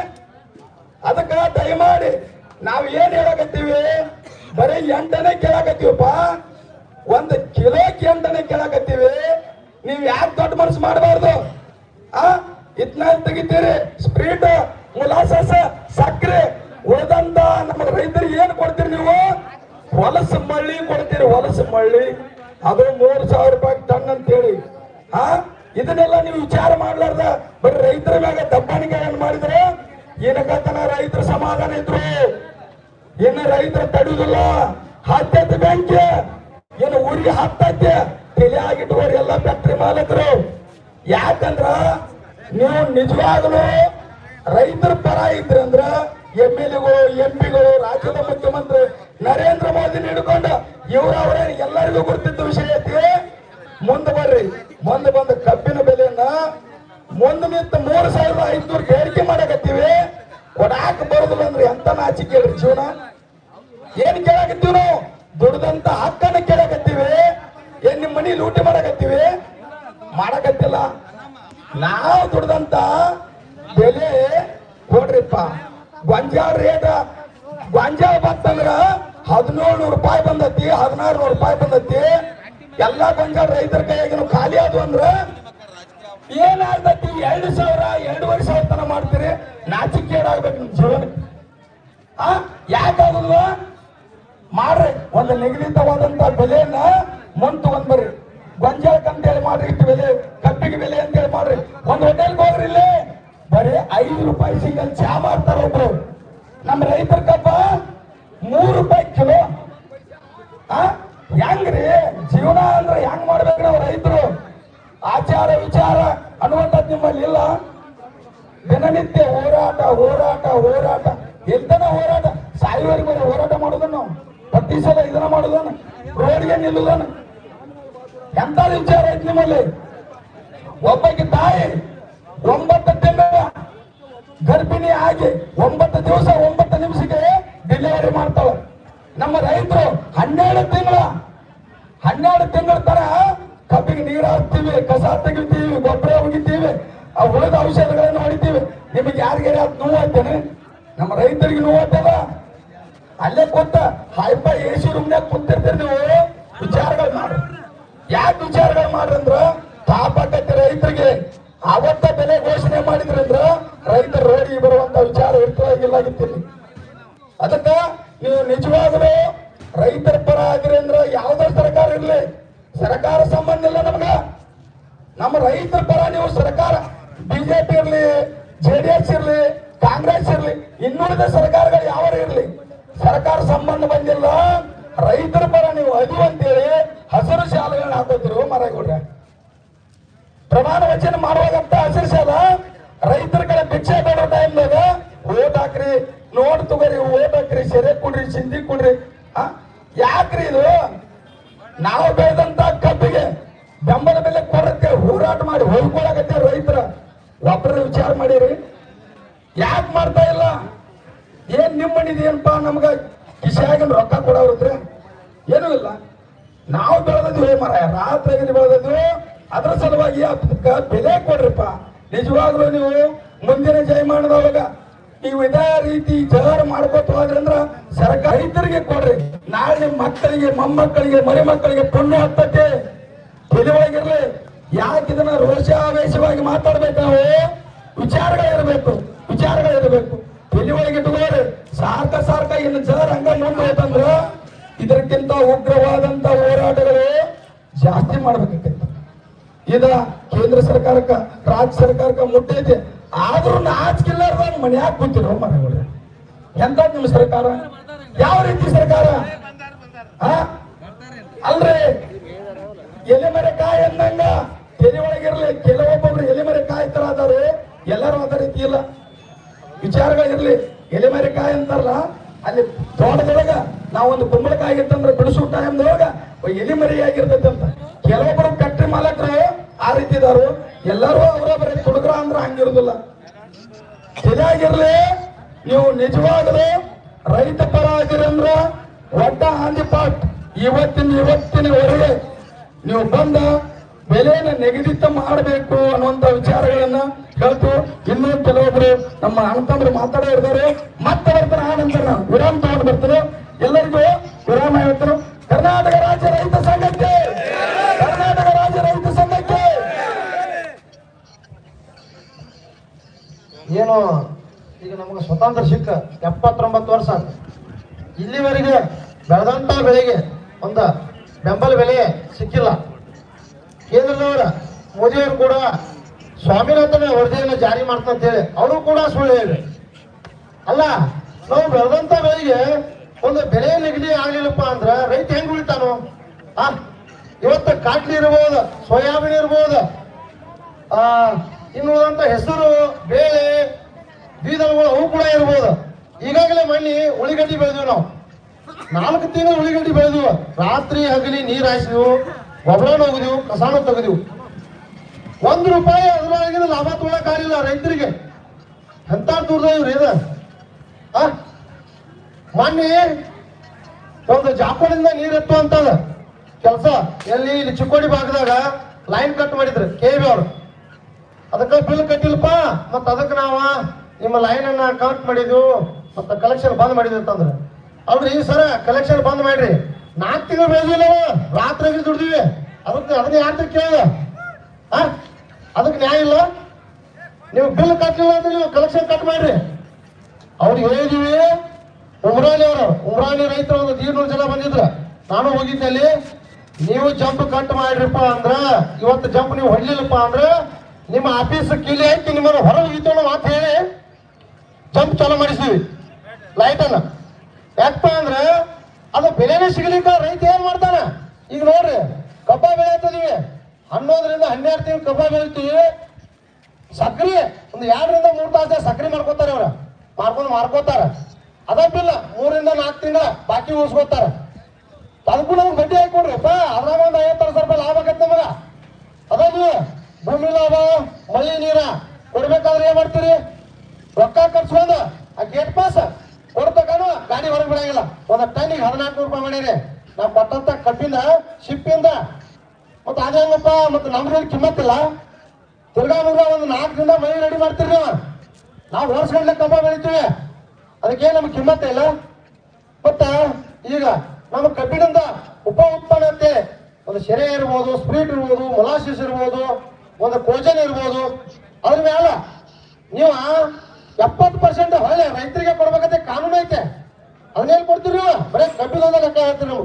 ಅದಕ್ಕ ದಯಮಾಡಿ ನಾವ್ ಏನ್ ಹೇಳಕತ್ತೀವಿ ಬರೀ 8ನೇ ಕೇಳಕತ್ತೀವಪ್ಪ 1 ಕಿಲೋಕ್ಕೆ 8ನೇ ಕೇಳಕತ್ತೀವಿ ನೀವ್ ಯಾಕೆ ದೊಡ್ಡ ಮನಸ್ಸು ಮಾಡಬಾರ್ದು ಇದ್ನ ತೆಗಿತೀರಿ ಸ್ಪ್ರೀಟ್ ಮುಲಾಸಸ ಸಕ್ಕರೆ ಉಳಿದಂತ ನಮ್ಮ ರೈತರಿಗೆ ಏನ್ ಕೊಡ್ತೀರಿ ನೀವು ಹೊಲಸು ಮಳ್ಳಿ ಕೊಡ್ತೀರಿ ಹೊಲಸು ಮಳ್ಳಿ ಅದು 3,000 ರೂಪಾಯಿ ಟನ್ ಅಂತೇಳಿ ಆ ಇದನ್ನೆಲ್ಲ ನೀವು ವಿಚಾರ ಮಾಡ್ಲಾರ್ದ ಬರೀ ರೈತರ ಮ್ಯಾಗ ದಬ್ಬಾಣಿಕೆಯನ್ನು ಮಾಡಿದ್ರೆ ಏನಕತನ ರೈತರ ಸಮಾಧಾನ ಇದ್ರು ಇನ್ನು ರೈತರ ತಡುವುದಿಲ್ಲ. ಹತ್ತೈತೆ ಬ್ಯಾಂಕ್ ಏನು ಊರಿಗೆ ಹತ್ತೈತೆ ತಲೆಯಾಗಿಟ್ಟುವರು ಎಲ್ಲ ಫ್ಯಾಕ್ಟ್ರಿ ಮಾಲಕರು. ಯಾಕಂದ್ರ ನೀವು ನಿಜವಾಗಲೂ ರೈತರ ಪರ ಇದ್ರಂದ್ರ MLA ಗಳು MP ಗಳು ರಾಜ್ಯದ ಮುಖ್ಯಮಂತ್ರಿ ನರೇಂದ್ರ ಮೋದಿ ಹಿಡ್ಕೊಂಡು ಇವರವರೇ ಎಲ್ಲರಿಗೂ ಗೊತ್ತಿದ್ದ ವಿಷಯ ಐತಿ. ಮುಂದೆ ಬರ್ರಿ, ಮುಂದೆ ಬಂದ ಕಬ್ಬಿನ ಬೆಲೆಯನ್ನ ಮುಂದೆ ನಿಂತ 3,500 ಬೇಡಿಕೆ ಮಾಡಕತ್ತೀವಿ. ಕೊಡಾಕ ಬರುದಿಲ್ಲ ಅಂದ್ರೆ ಎಂತ ನಾಚಿಕೆ ಹೇಳ್ರಿ ಜೀವನ. ಏನ್ ಕೇಳಕತ್ತೀವಿ ನಾವು? ದುಡ್ದಂತ ಹಕ್ಕನ್ನ ಕೇಳಕತ್ತೀವಿ. ಏನ್ ನಿಮ್ ಮನಿ ಲೂಟಿ ಮಾಡಕತ್ತೀವಿ? ಮಾಡಕತ್ತಿಲ್ಲ. ನಾವು ದುಡ್ದಂತ ಬೆಲೆ ಕೊಡ್ರಿಪ್ಪ. ಗೊಂಜಾಳ ರೇಟ್ ಗೊಂಜಾಳ ಬಂತಂದ್ರ 1,700 ರೂಪಾಯಿ ಬಂದತಿ, 1,600 ರೂಪಾಯಿ ಬಂದತಿ. ಎಲ್ಲಾ ಗೊಂಜಾಳ ರೈತರ ಕೈಯಾಗ ಖಾಲಿ ಆದ್ವು ಅಂದ್ರ ಏನಾಗ್ತತಿ? 2,000 2,500 ತನ ಮಾಡ್ತೀರಿ. ನಾಚಿಕೇಡಾಗ್ಬೇಕು ನಿಮ್ ಜೀವನ. ಯಾಕಾಗಲ್ವ? ಮಾಡ್ರಿ, ಒಂದು ನಿಗದಿತವಾದಂತ ಬೆಲೆಯನ್ನ ಮುಂದ್ ತಗೊಂಡ್ ಬರ್ರಿ. ಗೊಂಜಾಳಕ್ಕೆ ಅಂತೇಳಿ ಮಾಡ್ರಿ ಇಷ್ಟು ಬೆಲೆ, ಕಬ್ಬಿಗೆ ಬೆಲೆ ಅಂತೇಳಿ ಮಾಡ್ರಿ. ಒಂದ್ ಹೋಟೆಲ್ಗೆ ಹೋಗ್ರಿ, ಇಲ್ಲಿ ಬರೀ 5 ರೂಪಾಯಿ ಸಿಂಗಲ್ ಚಾ ಮಾಡ್ತಾರ ಒಬ್ರು. ನಮ್ಮ ರೈತರ ಕಬ್ಬ 3 ರೂಪಾಯಿ ಕಿಲೋ. ಹೆಂಗ್ರಿ ಜೀವನ ಅಂದ್ರೆ ಹೆಂಗ್ ಮಾಡ್ಬೇಕು ನಾವು ರೈತರು? ಆಚಾರ ವಿಚಾರ ಅನ್ನುವಂಥದ್ದು ನಿಮ್ಮಲ್ಲಿ ಇಲ್ಲ. ದಿನನಿತ್ಯ ಹೋರಾಟ ಹೋರಾಟ ಹೋರಾಟ. ಎಂತನ ಹೋರಾಟ? ಸಾಯುವವರೆಗೂ ಹೋರಾಟ ಮಾಡೋದನ್ನ ನಾವು. ಪ್ರತಿ ಸಲ ಇದನ್ನ ಮಾಡೋದನ್ನ, ರೋಡ್ಗೆ ನಿಲ್ಲುದನ್ನ. ಎಂತ ವಿಚಾರ ಐತಿ ನಿಮ್ಮಲ್ಲಿ? ಒಬ್ಬಕ್ಕೆ ತಾಯಿ 9 ತಿಂಗಳ ಗರ್ಭಿಣಿ ಆಗಿ 9 ದಿವಸ 9 ನಿಮಿಷಕ್ಕೆ ಡೆಲಿವರಿ ಮಾಡ್ತಾಳೆ. ನಮ್ಮ ರೈತರು 12 ತಿಂಗಳ ತರ ಕಬ್ಬಿಗೆ ನೀರು ಹಾಕ್ತೀವಿ, ಕಸ ತೆಗಿತೀವಿ, ಗೊಬ್ಬರ ಒಗಿತೀವಿ, ಆ ಉಳಿದ ಔಷಧಗಳನ್ನು ಹೊಡಿತೀವಿ. ನಿಮಗೆ ಯಾರಿಗೆ ನೋವು ಆಯ್ತೇನೆ? ನಮ್ಮ ರೈತರಿಗೆ ನೋವು ಆಯ್ತಲ್ಲ. ಅಲ್ಲೇ ಕೂತ ಹೈಪ AC ರೂಮ್ನಾಗ ಕೂತಿರ್ತೀರಿ ನೀವು. ವಿಚಾರಗಳು ಮಾಡ್ರಿ. ಯಾಕೆ ವಿಚಾರಗಳು ಮಾಡ್ರಂದ್ರ ತಾಪಕತ್ತೆ ರೈತರಿಗೆ. ಅವತ್ತ ಬೆಲೆ ಘೋಷಣೆ ಮಾಡಿದ್ರಂದ್ರ ರೈತರ ರೋಡಿಗೆ ಬರುವಂತ ವಿಚಾರ ಇರ್ತಿಲ್ಲ. ಅದಕ್ಕ ನೀವು ನಿಜವಾಗಲೂ ರೈತರ ಪರ ಆಗಿರಿ ಅಂದ್ರ ಯಾವ್ದೋ ಸರ್ಕಾರ ಇರ್ಲಿ, ಸರ್ಕಾರ ಸಂಬಂಧ ಇಲ್ಲ ನಮ್ಗ. ನಮ್ಮ ರೈತರ ಪರ ನೀವು ಸರ್ಕಾರ BJP ಇರ್ಲಿ, JDS ಇರ್ಲಿ, ಕಾಂಗ್ರೆಸ್ ಇರ್ಲಿ, ಇನ್ನುಳಿದ ಸರ್ಕಾರಗಳು ಯಾವ ಇರ್ಲಿ, ಸರ್ಕಾರ ಸಂಬಂಧ ಬಂದಿಲ್ಲ. ರೈತರ ಪರ ನೀವು ಅದಿವು ಅಂತೇಳಿ ಹಸಿರು ಶಾಲೆಗಳನ್ನ ಹಾಕೋತಿರು ಮರಗೌಡ್ರೆ. ಪ್ರಮಾಣ ವಚನ ಮಾಡುವಾಗಂತ ಹಸಿರು ಶಾಲ ರೈತರ ಕಡೆ ಭಿಕ್ಷೆ ಬೇಡೋ ಟೈಮ್ದಾಗ ಓಟ್ ಹಾಕ್ರಿ, ನೋಡ್ ತಗೋರಿ, ಓಟ್ ಹಾಕ್ರಿ, ಸೆರೆ ಕೊಡ್ರಿ, ಸಿಂಧಿ ಕೊಡ್ರಿ. ಯಾಕ್ರಿ ಇದು? ನಾವು ಬೆಳೆದಂತ ಕಬ್ಬಿಗೆ ಬೆಂಬಲ ಬೆಲೆ ಕೊಡಕ್ಕೆ ಹೋರಾಟ ಮಾಡಿ ಹೊಯ್ಕೊಳಕತ್ತೆ ರೈತರ. ಒಬ್ಬರ ವಿಚಾರ ಮಾಡಿರಿ. ಯಾಕೆ ಮಾಡ್ತಾ ಇಲ್ಲ? ಏನ್ ನಿಮ್ಮ ಮನಿದೇನಪ್ಪ ನಮ್ಗ ಕಿಶೆಯಾಗಿನ ರೊಕ್ಕ ಕೊಡೋರಿದ್ರೆ ಏನೂ ಇಲ್ಲ. ನಾವು ಬೆಳೆದಿದ್ವಿ ಮರ, ರಾತ್ರಿ ಬೆಳೆದಿದ್ವಿ. ಅದ್ರ ಸಲುವಾಗಿ ಅದಕ್ಕೆ ಬೆಲೆ ಕೊಡ್ರಿಪ್ಪ. ನಿಜವಾಗ್ಲೂ ನೀವು ಮುಂದಿನ ಜಯಮಾನದೊಳಗ ನೀವು ಇದೇ ರೀತಿ ಜಗಳ ಮಾಡ್ಕೋತ ಹೋದ್ರಂದ್ರ ಸರ್ಕಾರ ರೈತರಿಗೆ ಕೊಡ್ರಿ. ನಾಳೆ ನಿಮ್ಮ ಮಕ್ಕಳಿಗೆ, ಮೊಮ್ಮಕ್ಕಳಿಗೆ, ಮರಿ ಮಕ್ಕಳಿಗೆ ಪುಣ್ಯ ಹತ್ತಕ್ಕೆ ತಿಳಿವಾಗಿರ್ಲಿ. ಯಾಕೆ ಇದನ್ನ ರೋಷಾವೇಶವಾಗಿ ಮಾತಾಡ್ಬೇಕು? ನಾವು ವಿಚಾರಗಳಿರ್ಬೇಕು, ವಿಚಾರಗಳಿರ್ಬೇಕು. ತಿಳಿವಾಗಿಟ್ಟುಕೋರಿ. ಸಾರ್ಕ ಇನ್ನು ಜರ ಹಂಗ ಮುಂದೆ ಹೋತಂದ್ರ ಇದಕ್ಕಿಂತ ಉಗ್ರವಾದಂತ ಹೋರಾಟಗಳು ಜಾಸ್ತಿ ಮಾಡ್ಬೇಕಾಗ್ತೈತಿ. ಇದ ಕೇಂದ್ರ ಸರ್ಕಾರಕ್ಕ, ರಾಜ್ಯ ಸರ್ಕಾರಕ್ಕ ಮುಟ್ಟೈತಿ. ಆದ್ರೂ ನಾಚಿಕಿಲ್ಲಾರ್ದ ಮನ್ಯಾಗ ಕೂತಿರೋ ಮರಗಳು. ಎಂತ ನಿಮ್ಮ ಸರ್ಕಾರ? ಯಾವ ರೀತಿ ಸರ್ಕಾರ? ಅಲ್ರಿ, ಎಲೆಮರೆ ಕಾಯಿ ಅಂದಂಗ ತಲೆ ಒಳಗಿರ್ಲಿ. ಕೆಲವೊಬ್ಬೊಬ್ರು ಎಲೆಮರೆ ಕಾಯಿ ತರ ಅದಾರೆ, ಎಲ್ಲರೂ ಅದ ರೀತಿ ಇಲ್ಲ. ವಿಚಾರಗಳಿರ್ಲಿ. ಎಲೆಮರೆ ಕಾಯಿ ಅಂತಾರಲ್ಲ, ಅಲ್ಲಿ ತೋಟದೊಳಗ ನಾವೊಂದು ಕುಂಬಳಕಾಯಿ ಇತ್ತಂದ್ರೆ ಬಿಡಿಸೋ ಟೈಮ್ದೊಳಗ ಎಲೆಮರಿ ಆಗಿರ್ತೈತಿ ಅಂತ. ಕೆಲವೊಬ್ಬರು ಫ್ಯಾಕ್ಟ್ರಿ ಮಾಲಕರು ಆ ರೀತಿ ಇದಾರು. ಎಲ್ಲರೂ ಅವರೊಬ್ಬರೇ ತುಡುಗ್ರ ಅಂದ್ರ ಹಂಗಿರುದಿಲ್ಲ. ಸರಿಯಾಗಿರ್ಲಿ. ನೀವು ನಿಜವಾಗಲೂ ರೈತ ಪರ ಆಗಿರಂದ್ರ ಒಡ್ಡ ಹಾಂದಿಪಾಟ್ ಇವತ್ತಿನವರೆಗೆ ನೀವು ಬಂದ ಬೆಲೆಯನ್ನು ನಿಗದಿತ ಮಾಡಬೇಕು ಅನ್ನುವಂತ ವಿಚಾರಗಳನ್ನ ಹೇಳ್ತು. ಇನ್ನೂ ಕೆಲವೊಬ್ರು ನಮ್ಮ ಅಣ್ಣತಮ್ಮರು ಮಾತಾಡೋ ಇರ್ತಾರೆ. ಮತ್ತೆ ಬರ್ತಾರೆ. ಆ ನಂತರ ನಾನು ವಿರಾಮ ತಗೊಂಡು ಬರ್ತಾರೆ. ಎಲ್ಲರಿಗೂ ವಿರಾಮ ಹೇಳ್ತಾರೆ. ಕರ್ನಾಟಕ ರಾಜ್ಯ ರೈತ ಸಂಘಕ್ಕೆ, ಕರ್ನಾಟಕ ರಾಜ್ಯ ರೈತ ಸಂಘಕ್ಕೆ. ಏನು ಈಗ ನಮಗೆ ಸ್ವತಂತ್ರ ಸಿಕ್ಕ 79 ವರ್ಷ ಆಯ್ತು. ಇಲ್ಲಿವರೆಗೆ ಬೆಳೆದಂತ ಬೆಳೆಗೆ ಒಂದು ಬೆಂಬಲ ಬೆಲೆ ಸಿಕ್ಕಿಲ್ಲ. ಕೇಂದ್ರದವರ ಮೋದಿಯವರು ಕೂಡ ಸ್ವಾಮಿನಾಥನ ವರದಿಯನ್ನು ಜಾರಿ ಮಾಡ್ತಾ ಅಂತ ಹೇಳಿ ಅವರು ಕೂಡ ಸುಳ್ಳು ಹೇಳಿ. ಅಲ್ಲ, ನಾವು ಬೆಳೆದಂತ ಬೆಳೆಗೆ ಒಂದು ಬೆಲೆ ನಿಗದಿ ಆಗ್ಲಿಲ್ಲಪ್ಪ ಅಂದ್ರ ರೈತ ಹೆಂಗ್ ಉಳಿತಾನು? ಇವತ್ತು ಕಾಟ್ಲಿ ಇರ್ಬೋದು, ಸೋಯಾಬೀನ್ ಇರ್ಬೋದು, ಇನ್ನು ಉಳಿದಂತ ಹೆಸರು, ಬೇಳೆ, ಬೀದರ್ಗಳು ಅವು ಕೂಡ ಇರ್ಬೋದು. ಈಗಾಗಲೇ ಮಣ್ಣಿ ಉಳಿಗಡ್ಡಿ ಬೆಳೆದಿವಿ ನಾವು. 4 ತಿಂಗಳು ಉಳಿಗಡ್ಡಿ ಬೆಳೆದಿವು. ರಾತ್ರಿ ಹಗಲಿ ನೀರು ಹಾಯಿಸಿದ್ವು, ಗೊಬ್ಬರನೂ ಹೋಗಿದ್ವು, ಕಸಾನು ತೆಗೆದಿವು. ₹1 ಅದರೊಳಗಿನ ಲಾಭ ತೊಗೊಳಕ್ಕಾಗಿಲ್ಲ ರೈತರಿಗೆ. ಎಂತ ದುರ್ದೈವ್ರಿ ಇದು. ಮೊನ್ನೆ ಒಂದು ಜಾಪದಿಂದ ನೀರು ಎತ್ತುವಂತದ ಕೆಲಸ ಇಲ್ಲಿ ಚಿಕ್ಕೋಡಿ ಭಾಗದಾಗ ಲೈನ್ ಕಟ್ ಮಾಡಿದ್ರು KV ಅವರು. ಅದಕ್ಕೆ ಬಿಲ್ ಕಟ್ಟಿಲ್ಪ, ಮತ್ತ ಅದಕ್ಕೆ ನಾವು ನಿಮ್ಮ ಲೈನ್ ಅನ್ನ ಕಟ್ ಮಾಡಿದ್ವು, ಮತ್ತ ಕಲೆಕ್ಷನ್ ಬಂದ್ ಮಾಡಿದ್ವಿ ಅಂತಂದ್ರೆ ಅಲ್ರಿ ಸರ, ಕಲೆಕ್ಷನ್ ಬಂದ್ ಮಾಡ್ರಿ. 4 ತಿಂಗಳು ಬೆಳೆದಿಲ್ಲ, ರಾತ್ರಿ ದುಡ್ದಿವಿ. ಅದನ್ನ ಯಾರು ಕೇಳಿದ? ಅದಕ್ಕೆ ನ್ಯಾಯ ಇಲ್ಲ. ನೀವು ಬಿಲ್ ಕಟ್ಟಲಿಲ್ಲ ಅಂದ್ರೆ ನೀವು ಕಲೆಕ್ಷನ್ ಕಟ್ ಮಾಡ್ರಿ. ಅವ್ರಿಗೆ ಹೇಳಿದೀವಿ. ಉಮ್ರಾಣಿ ರೈತರು ಒಂದು 200 ಜನ ಬಂದಿದ್ರ, ನಾನು ಹೋಗಿದ್ದೆ ಅಲ್ಲಿ. ನೀವು ಜಂಪ್ ಕಟ್ ಮಾಡ್ರಿಪ್ಪ ಅಂದ್ರ, ಇವತ್ತು ಜಂಪ್ ನೀವು ಹೊಡ್ಲಿಲ್ಲಪ್ಪ ಅಂದ್ರ ನಿಮ್ಮ ಆಫೀಸ್ ಕೀಲಿ ಹಾಕಿ ನಿಮ್ಮನ್ನು ಹೊರಗೆ ಹೋಗಿತ್ತು ಮಾತು ಹೇಳಿ ಜಂಪ್ ಚಾಲು ಮಾಡಿಸ್ತೀವಿ ಲೈಟ್ ಅನ್ನ. ಯಾಕಪ್ಪ ಅಂದ್ರ ಅದು ಬೆಲೆನೇ ಸಿಗ್ಲಿಕ್ಕ ರೈತ ಏನ್ ಮಾಡ್ತಾನ? ಈಗ ನೋಡ್ರಿ, ಕಬ್ಬ ಬೆಳೆಯತ್ತದೀವಿ, 11 ರಿಂದ 12 ತಿಂಗಳು ಕಬ್ಬ ಬೆಳಿತೀವಿ. ಸಕ್ರಿ ಒಂದು 2 ರಿಂದ 3 ತಾಸ ಸಕ್ರಿ ಮಾಡ್ಕೋತಾರೆ. ಅವ್ರ ಮಾರ್ಕೋತಾರ. ಅದಕ್ಕಿಲ್ಲ 3 ರಿಂದ 4 ತಿಂಗಳ ಬಾಕಿ ಉಳಿಸ್ಕೋತಾರ. ಅದಕ್ಕೂ ನಮ್ಗೆ ಬಡ್ಡಿ ಹಾಕೊಡ್ರಿಪ್ಪ. ಅದ್ರಾಗ ಒಂದು 50,000 ರೂಪಾಯಿ ಲಾಭ ಆಗತ್ತೆ ನಮಗ. ಅದನ್ನು ಭೂಮಿ ಲಾಭ, ಮಳಿ ನೀರ ಕೊಡ್ಬೇಕಾದ್ರೆ ಏನ್ ಮಾಡ್ತೀರಿ? ರೊಕ್ಕ ಖರ್ಚ್ಕೊಂಡ ಆ ಗೇಟ್ ಪಾಸ್ ಕೊಡ್ತಕಾನು ಗಾಡಿ ಹೊರಗೆ ಬಿಡಂಗಿಲ್ಲ. ಒಂದು ಟನ್ನಿಗೆ 1400 ರೂಪಾಯಿ ಮಾಡೀರಿ ನಾವು ಕೊಟ್ಟಂತ ಕಬ್ಬಿನ ಶಿಪ್ಪಿಂದ. ಮತ್ತೆ ಅದೇ ಹೆಂಗಪ್ಪ, ಮತ್ತೆ ನಮ್ಗೆ ಕಿಮ್ಮತ್ತಿಲ್ಲ. ತಿರ್ಗಾ ಒಂದು 4 ದಿನ ಮಳಿ ರೆಡಿ ಮಾಡ್ತೀರಿ ನೀವು. ನಾವು ವರ್ಷಗಂಡ್ಲೆ ಕಬ್ಬ ಬೆಳಿತೀವಿ, ಅದಕ್ಕೆ ನಮ್ಗೆ ಕಿಮ್ಮತ್ತ ಇಲ್ಲ. ಮತ್ತ ಈಗ ನಮ್ಮ ಕಬ್ಬಿನಿಂದ ಉಪ ಉತ್ಪನ್ನ ಅಂತೆ ಒಂದು ಶೆರೆ ಇರ್ಬೋದು, ಸ್ಪ್ರೀಟ್ ಇರ್ಬೋದು, ಮೊಲಾಸಿಸ್ ಇರ್ಬೋದು, ಒಂದು ಕೋಜನ್ ಇರ್ಬೋದು. ಅದ್ರ ಮೇಲೆ ನೀವು 70% ಹೊಳೆ ರೈತರಿಗೆ ಕೊಡ್ಬೇಕಂತೆ ಕಾನೂನು ಐತೆ. ಅದನ್ನೇನು ಕೊಡ್ತೀರಿ ನೀವು? ಬರೀ ಕಬ್ಬಿನೊಂದ ಲೆಕ್ಕ ಹೇಳ್ತೀರಿ ನೀವು.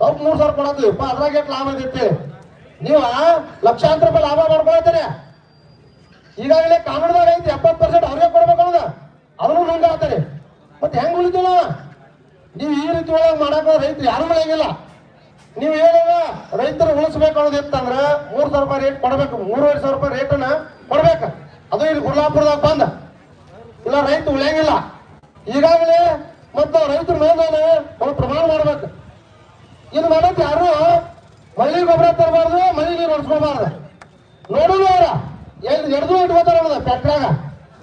ಕಬ್ಬು 3,000 ಕೊಡತ್ತೀವಿಪ್ಪ, ಅದ್ರಾಗ ಎಷ್ಟು ಲಾಭ ಐತಿ? ನೀವು ಲಕ್ಷಾಂತರ ರೂಪಾಯಿ ಲಾಭ ಮಾಡ್ಕೊಳತ್ತೀರಿ. ಈಗಾಗಲೇ ಕಾನೂನದಾಗ ಐತಿ 70% ಅವ್ರಿಗೆ ಕೊಡ್ಬೇಕು ಅನ್ನೋದು. ಅದನ್ನು ನುಂಗ ಆಗ್ತಾರೆ. ಮತ್ತೆ ಹೆಂಗ್ ಉಳಿತೀವಿ ನಾವು? ನೀವು ಈ ರೀತಿ ಒಳಗೆ ಮಾಡಾಕ ರೈತರು ಯಾರು ಬೆಳೆಯಂಗಿಲ್ಲ. ನೀವು ಹೇಳುವ ರೈತರು ಉಳಿಸ್ಬೇಕು ಅನ್ನೋದಿತ್ತಂದ್ರೆ 3,000 ರೂಪಾಯಿ ರೇಟ್ ಕೊಡ್ಬೇಕು, 3,500 ರೂಪಾಯಿ ರೇಟನ್ನ ಕೊಡ್ಬೇಕು. ಅದು ಇಲ್ಲಿ ಗುರ್ಲಾಪುರದಾಗ ಬಂದ ಇಲ್ಲ, ರೈತ ಉಳಿಯಂಗಿಲ್ಲ. ಈಗಾಗಲೇ ಮತ್ತು ರೈತರು ಮೇಲೆ ಒಂದು ಪ್ರಮಾಣ ಮಾಡ್ಬೇಕು. ಇನ್ನು ಮಾಡಕ್ ಯಾರು ಮಳಿ ಗೊಬ್ಬರ ತರಬಾರ್ದು, ಮಳಿ ನೀರು ಹೊಡ್ಸ್ಕೊಬಾರ್ದು. ನೋಡೋದು ಅವ್ರ ಎಲ್ಲಿ ಎಡ್ದು ಇಟ್ಕೋತಾರ ಅನ್ನೋದು ಫ್ಯಾಕ್ಟ್ರಿಯಾಗ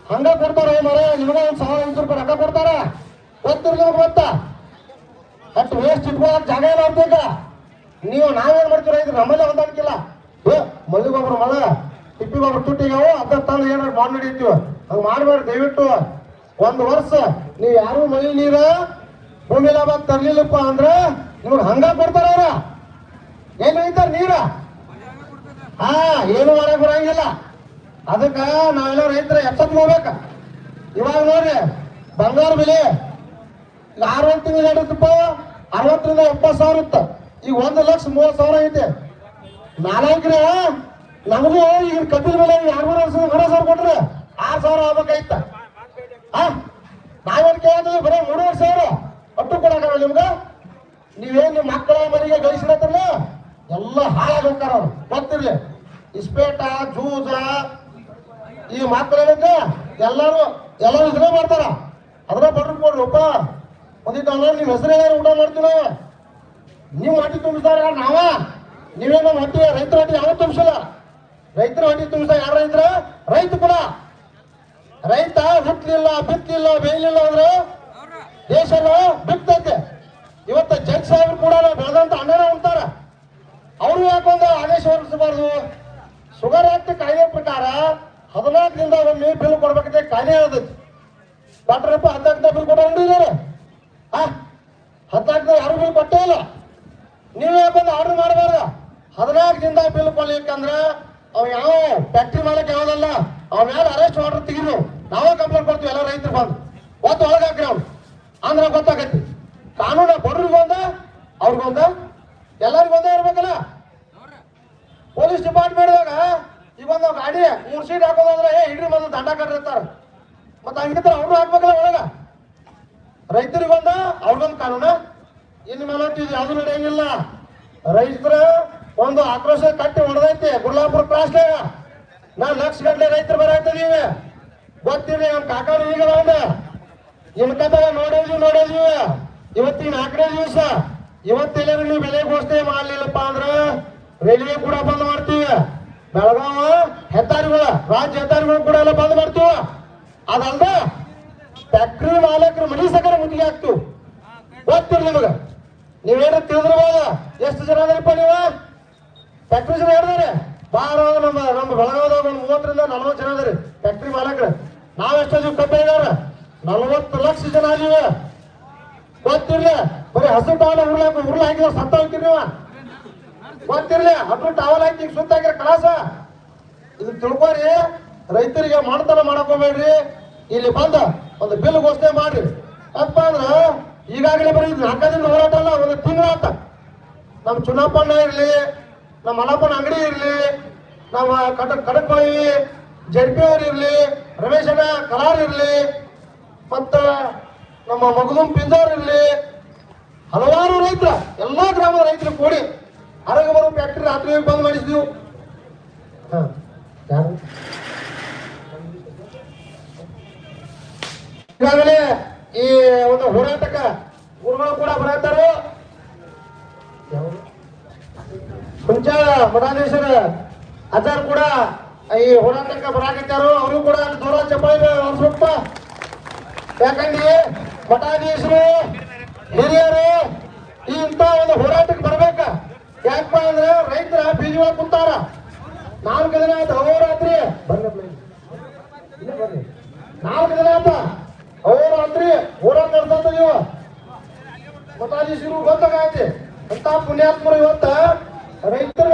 ಹಂಗ ಕೊಡ್ತಾರ. ಮರ ನಿಮ್ಗೆ ಒಂದು 1,500 ರೂಪಾಯಿ ರೊಕ್ಕ ಕೊಡ್ತಾರ. ಗೊತ್ತಿರ್ಲಿ ನಿಮ್ಗೆ ಗೊತ್ತಾ? ಅಷ್ಟು ವೇಸ್ಟ್ ಇಟ್ಕೊಳಕ್ ಜಾಗ ಇಲ್ಲ ಅವ್ರದೀಗ. ನೀವು ನಾವೇನ್ ಮಾಡ್ತೀವಿ ರೈತರು ನಮ್ಮಲ್ಲೇ ಹೊಂದಾಣಿಕಿಲ್ಲ. ಮಳಿ ಗೊಬ್ಬರ ಮಳ ತಿಪ್ಪಿ ಗೊಬ್ಬರ ತುಟ್ಟಿಗಾವು ಅದ ತಂದು ಏನಾದ್ರು ಮಾಡಿ ನಡೀತೀವಿ. ಹಂಗೆ ಮಾಡ್ಬೇಡ್ರಿ ದಯವಿಟ್ಟು. 1 ವರ್ಷ ನೀವು ಯಾರು ಮಳಿ ನೀರ ಭೂಮಿ ಲಾಭ ತರ್ಲಿಲ್ಲಪ್ಪ ಅಂದ್ರ ನಿಮ್ಗೆ ಹಂಗ ಕೊಡ್ತಾರ ಅವ್ರ. ಏನ್ ಹೇಳ್ತಾರ ನೀರ? ಏನು ಮಾಡಕ್ ಬರಂಗಿಲ್ಲ. ಅದಕ್ಕ ನಾವೆಲ್ಲ ರೈತರ ಎಚ್ಚತ್ ಹೋಗ್ಬೇಕ. ಇವಾಗ ನೋಡ್ರಿ ಬಂಗಾರ ಬೆಲೆ ಈಗ 6 ತಿಂಗಳು ಹೇಳಿದ್ದಪ್ಪ 60 ರಿಂದ 70 ಸಾವಿರ ಇತ್ತ. ಈಗ 1,30,000 ಐತೆ. 4 ನಮಗೂ ಈಗ ಕಬ್ಬಿನ ಬೆಲೆ 2,300 ಕೊಟ್ರೆ 6,000 ಆಗ್ಬೇಕಾಯ್ತ. ನಾವೇನ್ ಕೇಳಿದ್ವಿ ಬರೀ 3,500 ಒಟ್ಟು ಕೊಡಕ ನಿಮ್ಗ. ನೀವೇನ್ ನಿಮ್ಮ ಮಕ್ಕಳ ಮನೆಗೆ ಗಳಿಸಿರತ್ತಲ್ಲ ಎಲ್ಲ ಹಾಳಾಗಿ ಹೋಗ್ತಾರ ಅವ್ರು. ಗೊತ್ತಿರ್ಲಿ, ಇಸ್ಪೇಟ ಜೂಜ ಈ ಮಕ್ಕಳ ಎಲ್ಲರೂ ಇದನ್ನ ಮಾಡ್ತಾರ. ಅದ್ರ ಬಡ್ರು ಕೊಡ್ರಪ್ಪ. ಒಂದಿಟ್ಟು ನಿಮ್ಮ ಹೆಸರು ಹೇಳಿ ಊಟ ಮಾಡ್ತೀವಿ ನಾವು. ನೀವು ಹೊಟ್ಟಿ ತುಂಬಿಸ್ತಾರ ಯಾರು? ನಾವ? ನೀವೇನೋ ಹೊಟ್ಟಿ ರೈತರ ಹೊಟ್ಟಿ ಯಾವ ತುಂಬಿಸಲ್ಲ. ರೈತರ ಹೊಟ್ಟಿ ತುಂಬಿಸ್ತಾ ಯಾರು? ರೈತ ಕೂಡ. ರೈತ ಹುಟ್ಟಲಿಲ್ಲ, ಬಿತ್ತಲಿಲ್ಲ, ಬೇಯಲಿಲ್ಲ ಅಂದ್ರೆ ದೇಶನ ಬಿತ್ತೈತೆ. ಇವತ್ತು ಜಡ್ಜ್ ಸಾಹೇಬ್ರು ಕೂಡ ಬೆಳೆದಂತ ಅನ್ನನ ಉಂಟಾರ. ಅವರು ಯಾಕೊಂದು ಆದೇಶ ಹೊರಡಿಸಬಾರ್ದು? ಶುಗರ್ ಆಕ್ಟ್ ಕಾಯ್ದೆ ಪ್ರಕಾರ 14 ದಿನದ ಒಮ್ಮೆ ಬಿಲ್ ಕೊಡ್ಬೇಕಂತ ಕಾಯ್ದೆ ಹೇಳ್ತೈತಿ. ಡಾಕ್ಟರಪ್ಪ 14 ಬಿಲ್ ಕೊಟ್ಟಿದ್ದಾರೆ. 14 ಯಾರು ಬಿಲ್ ಕೊಟ್ಟೇ ಇಲ್ಲ. ನೀವೇ ಬಂದು ಆರ್ಡರ್ ಮಾಡಬಾರ್ದು. 14 ದಿನದ ಬಿಲ್ ಕೊಡ್ಲಿಕ್ಕಂದ್ರೆ ಅವ್ ಯಾವ ಫ್ಯಾಕ್ಟ್ರಿ ಮಾಡಕ್ ಯಾವ್ದಲ್ಲ, ಅವ್ ಮೇಲೆ ಅರೆಸ್ಟ್ ಆರ್ಡರ್ ತೆಗಿದ್ರು. ನಾವೇ ಕಂಪ್ಲೇಂಟ್ ಕೊಡ್ತೀವಿ ಎಲ್ಲ ರೈತರು ಬಂದು ಒತ್ತು ಒಳಗೆ ಹಾಕ್ರಿ ಅವ್ನು ಅಂದ್ರೆ ಗೊತ್ತಾಗೈತಿ. ಕಾನೂನು ಬಡ್ರಿಗೊಂದ ಅವ್ರಿಗೊಂದ ಎಲ್ಲರಿಗೊಂದೇ ಇರ್ಬೇಕಲ್ಲ. ಪೊಲೀಸ್ ಡಿಪಾರ್ಟ್ಮೆಂಟ್ದಾಗ ಈಗ ಒಂದು ಗಾಡಿ 3 ಸೀಟ್ ಹಾಕೋದಂದ್ರೆ ಹಿಡ್ರಿ ಮೊದಲು ದಂಡ ಕಟ್ಟಿರ್ತಾರ. ಮತ್ತೆ ಹಂಗಿದ್ರೆ ಅವ್ರು ಹಾಕ್ಬೇಕಲ್ಲ ಒಳಗ. ರೈತರಿಗೊಂದ ಅವ್ರಿಗೊಂದು ಕಾನೂನು. ಇನ್ನು ಮೇಲೆ ಇದು ಯಾವ್ದು ನಡೆಯಂಗಿಲ್ಲ. ರೈತರ ಒಂದು ಆಕ್ರೋಶ ಕಟ್ಟಿ ಹೊಡೆದೈತಿ ಗುರ್ಲಾಪುರ ಕ್ರಾಸ್ನಾಗ. ನಾವು ಲಕ್ಷ ಗಂಟೆ ರೈತರು ಬರಾಯ್ತದೀವಿ. ಗೊತ್ತಿರಿ ನಮ್ಮ ಕಾಕಾನು ಈಗ ಬಂದ ಇನ್ಕದಾಗ ನೋಡಿದ್ವಿ. ಇವತ್ತಿನ 4ನೇ ದಿವಸ ಇವತ್ತೆಲ್ಲರೂ ನೀವು ಬೆಲೆ ಘೋಷಣೆ ಮಾಡಲಿಲ್ಲಪ್ಪ ಅಂದ್ರ ರೈಲ್ವೆ ಕೂಡ ಬಂದ್ ಮಾಡ್ತೀವಿ. ಬೆಳಗಾವ ಹೆದ್ದಾರಿಗಳು ರಾಜ್ಯ ಹೆದ್ದಾರಿಗಳು ಕೂಡ ಎಲ್ಲ ಬಂದ್ ಮಾಡ್ತೀವಿ. ಅದಲ್ದ ಫ್ಯಾಕ್ಟ್ರಿ ಮಾಲಕರು ಮನಿ ಸಕರ ಮುತ್ತಿಗೆ ಹಾಕ್ತಿವಿ. ಗೊತ್ತಿರಿ ನಿಮಗ. ನೀವೇನು ತಿಳಿದ್ರಬೋದ. ಎಷ್ಟು ಜನ ಅದರಿಪ್ಪ ನೀವು? ಫ್ಯಾಕ್ಟ್ರಿ ಜನ ಹೇಳಿದಾರೆ ಬಾರ ನಮ್ಮ ಬೆಳಗಾವದಾಗ ಒಂದು 30 ರಿಂದ 40 ಜನ ಅದರಿ ಫ್ಯಾಕ್ಟ್ರಿ ಮಾಲಕರು. ನಾವೆಷ್ಟದೀವಿ ಕಬ್ಬೆಗಾರ 40 ಲಕ್ಷ ಜನ ಅದೀವಿ. ಗೊತ್ತಿರ್ಲಿ. ಬರೀ ಹಸು ಟಾವಲ್ ಉರ್ಲ ಹಾಕಿದ್ರೆ ಸತ್ತ ಹೋಗ್ತೀರಿ ನೀವು. ಗೊತ್ತಿರ್ಲಿ. ಹತ್ತು ಟಾವಲ್ ಹಾಕಿ ಸುತ್ತ ಹಾಕಿರ ಕಲಾಸ. ಇದು ತಿಳ್ಕೊರಿ. ರೈತರಿಗೆ ಮಾಡ್ತಾನ ಮಾಡಕ್ ಹೋಗ್ಬೇಡ್ರಿ. ಇಲ್ಲಿ ಬಂದ ಒಂದು ಬಿಲ್ ಘೋಷಣೆ ಮಾಡ್ರಿ. ಅಪ್ಪ ಅಂದ್ರ ಈಗಾಗಲೇ ಬರೀ 4 ದಿನ ಹೋರಾಟ ಅಲ್ಲ, ಒಂದು ತಿಂಗಳ ಆತ. ನಮ್ಮ ಚುನಾಪಣ್ಣ ಇರ್ಲಿ, ನಮ್ಮ ಮಲಪ್ಪನ ಅಂಗಡಿ ಇರ್ಲಿ, ನಮ್ಮ ಕಡಕ್ಬಳಿ ಜಡ್ಪಿ ಅವ್ರು ಇರ್ಲಿ, ರಮೇಶನ ಕಲಾರ್ ಇರ್ಲಿ, ಮತ್ತ ನಮ್ಮ ಮಗದುಂ ಪಿಂಜಾರ್ ಇರ್ಲಿ, ಹಲವಾರು ರೈತರ ಎಲ್ಲಾ ಗ್ರಾಮದ ರೈತರು ಕೂಡಿ ಹೊರಗೆ ಬರೋ ಫ್ಯಾಕ್ಟ್ರಿ ರಾತ್ರಿ ಬಂದ್ ಮಾಡಿಸಿದ್ವಿ. ಈಗಾಗಲೇ ಈ ಒಂದು ಹೋರಾಟಕ್ಕ ಗುರುಗಳು ಕೂಡ ಬರತ್ತಾರು. ಕುಂಚಾಳ ಮಠಾಧೀಶರ ಅಜಾರ್ ಕೂಡ ಈ ಹೋರಾಟಕ್ಕೆ ಬರಾಕತ್ತಾರು. ಅವರು ಕೂಡ ದೂರ ಚಪ್ಪಾಳಿ ಹೊರಸ್ಬಿಟ್ಟ. ಯಾಕಂದ್ರೆ ಮಠಾಧೀಶರು ಹಿರಿಯರು ಇಂತ ಒಂದು ಹೋರಾಟಕ್ಕೆ ಬರ್ಬೇಕ. ಯಾಕಪ್ಪ ಅಂದ್ರೆ ರೈತರ ಬೀಜ ಕುಂತಾರ. 4 ದಿನ ಆಯ್ತು ಅಹೋರಾತ್ರಿ. ಬರ್ರಿ 4 ದಿನ ಆಯ್ತ ಅಹೋರಾತ್ರಿ ಹೋರಾಟ ನಡೆದ ನೀವು. ಮಠಾಧೀಶರು ಗೊತ್ತಾಗೈತಿ ಅಂತ ಪುಣ್ಯಾತ್ಮರು ಇವತ್ತ ರೈತರ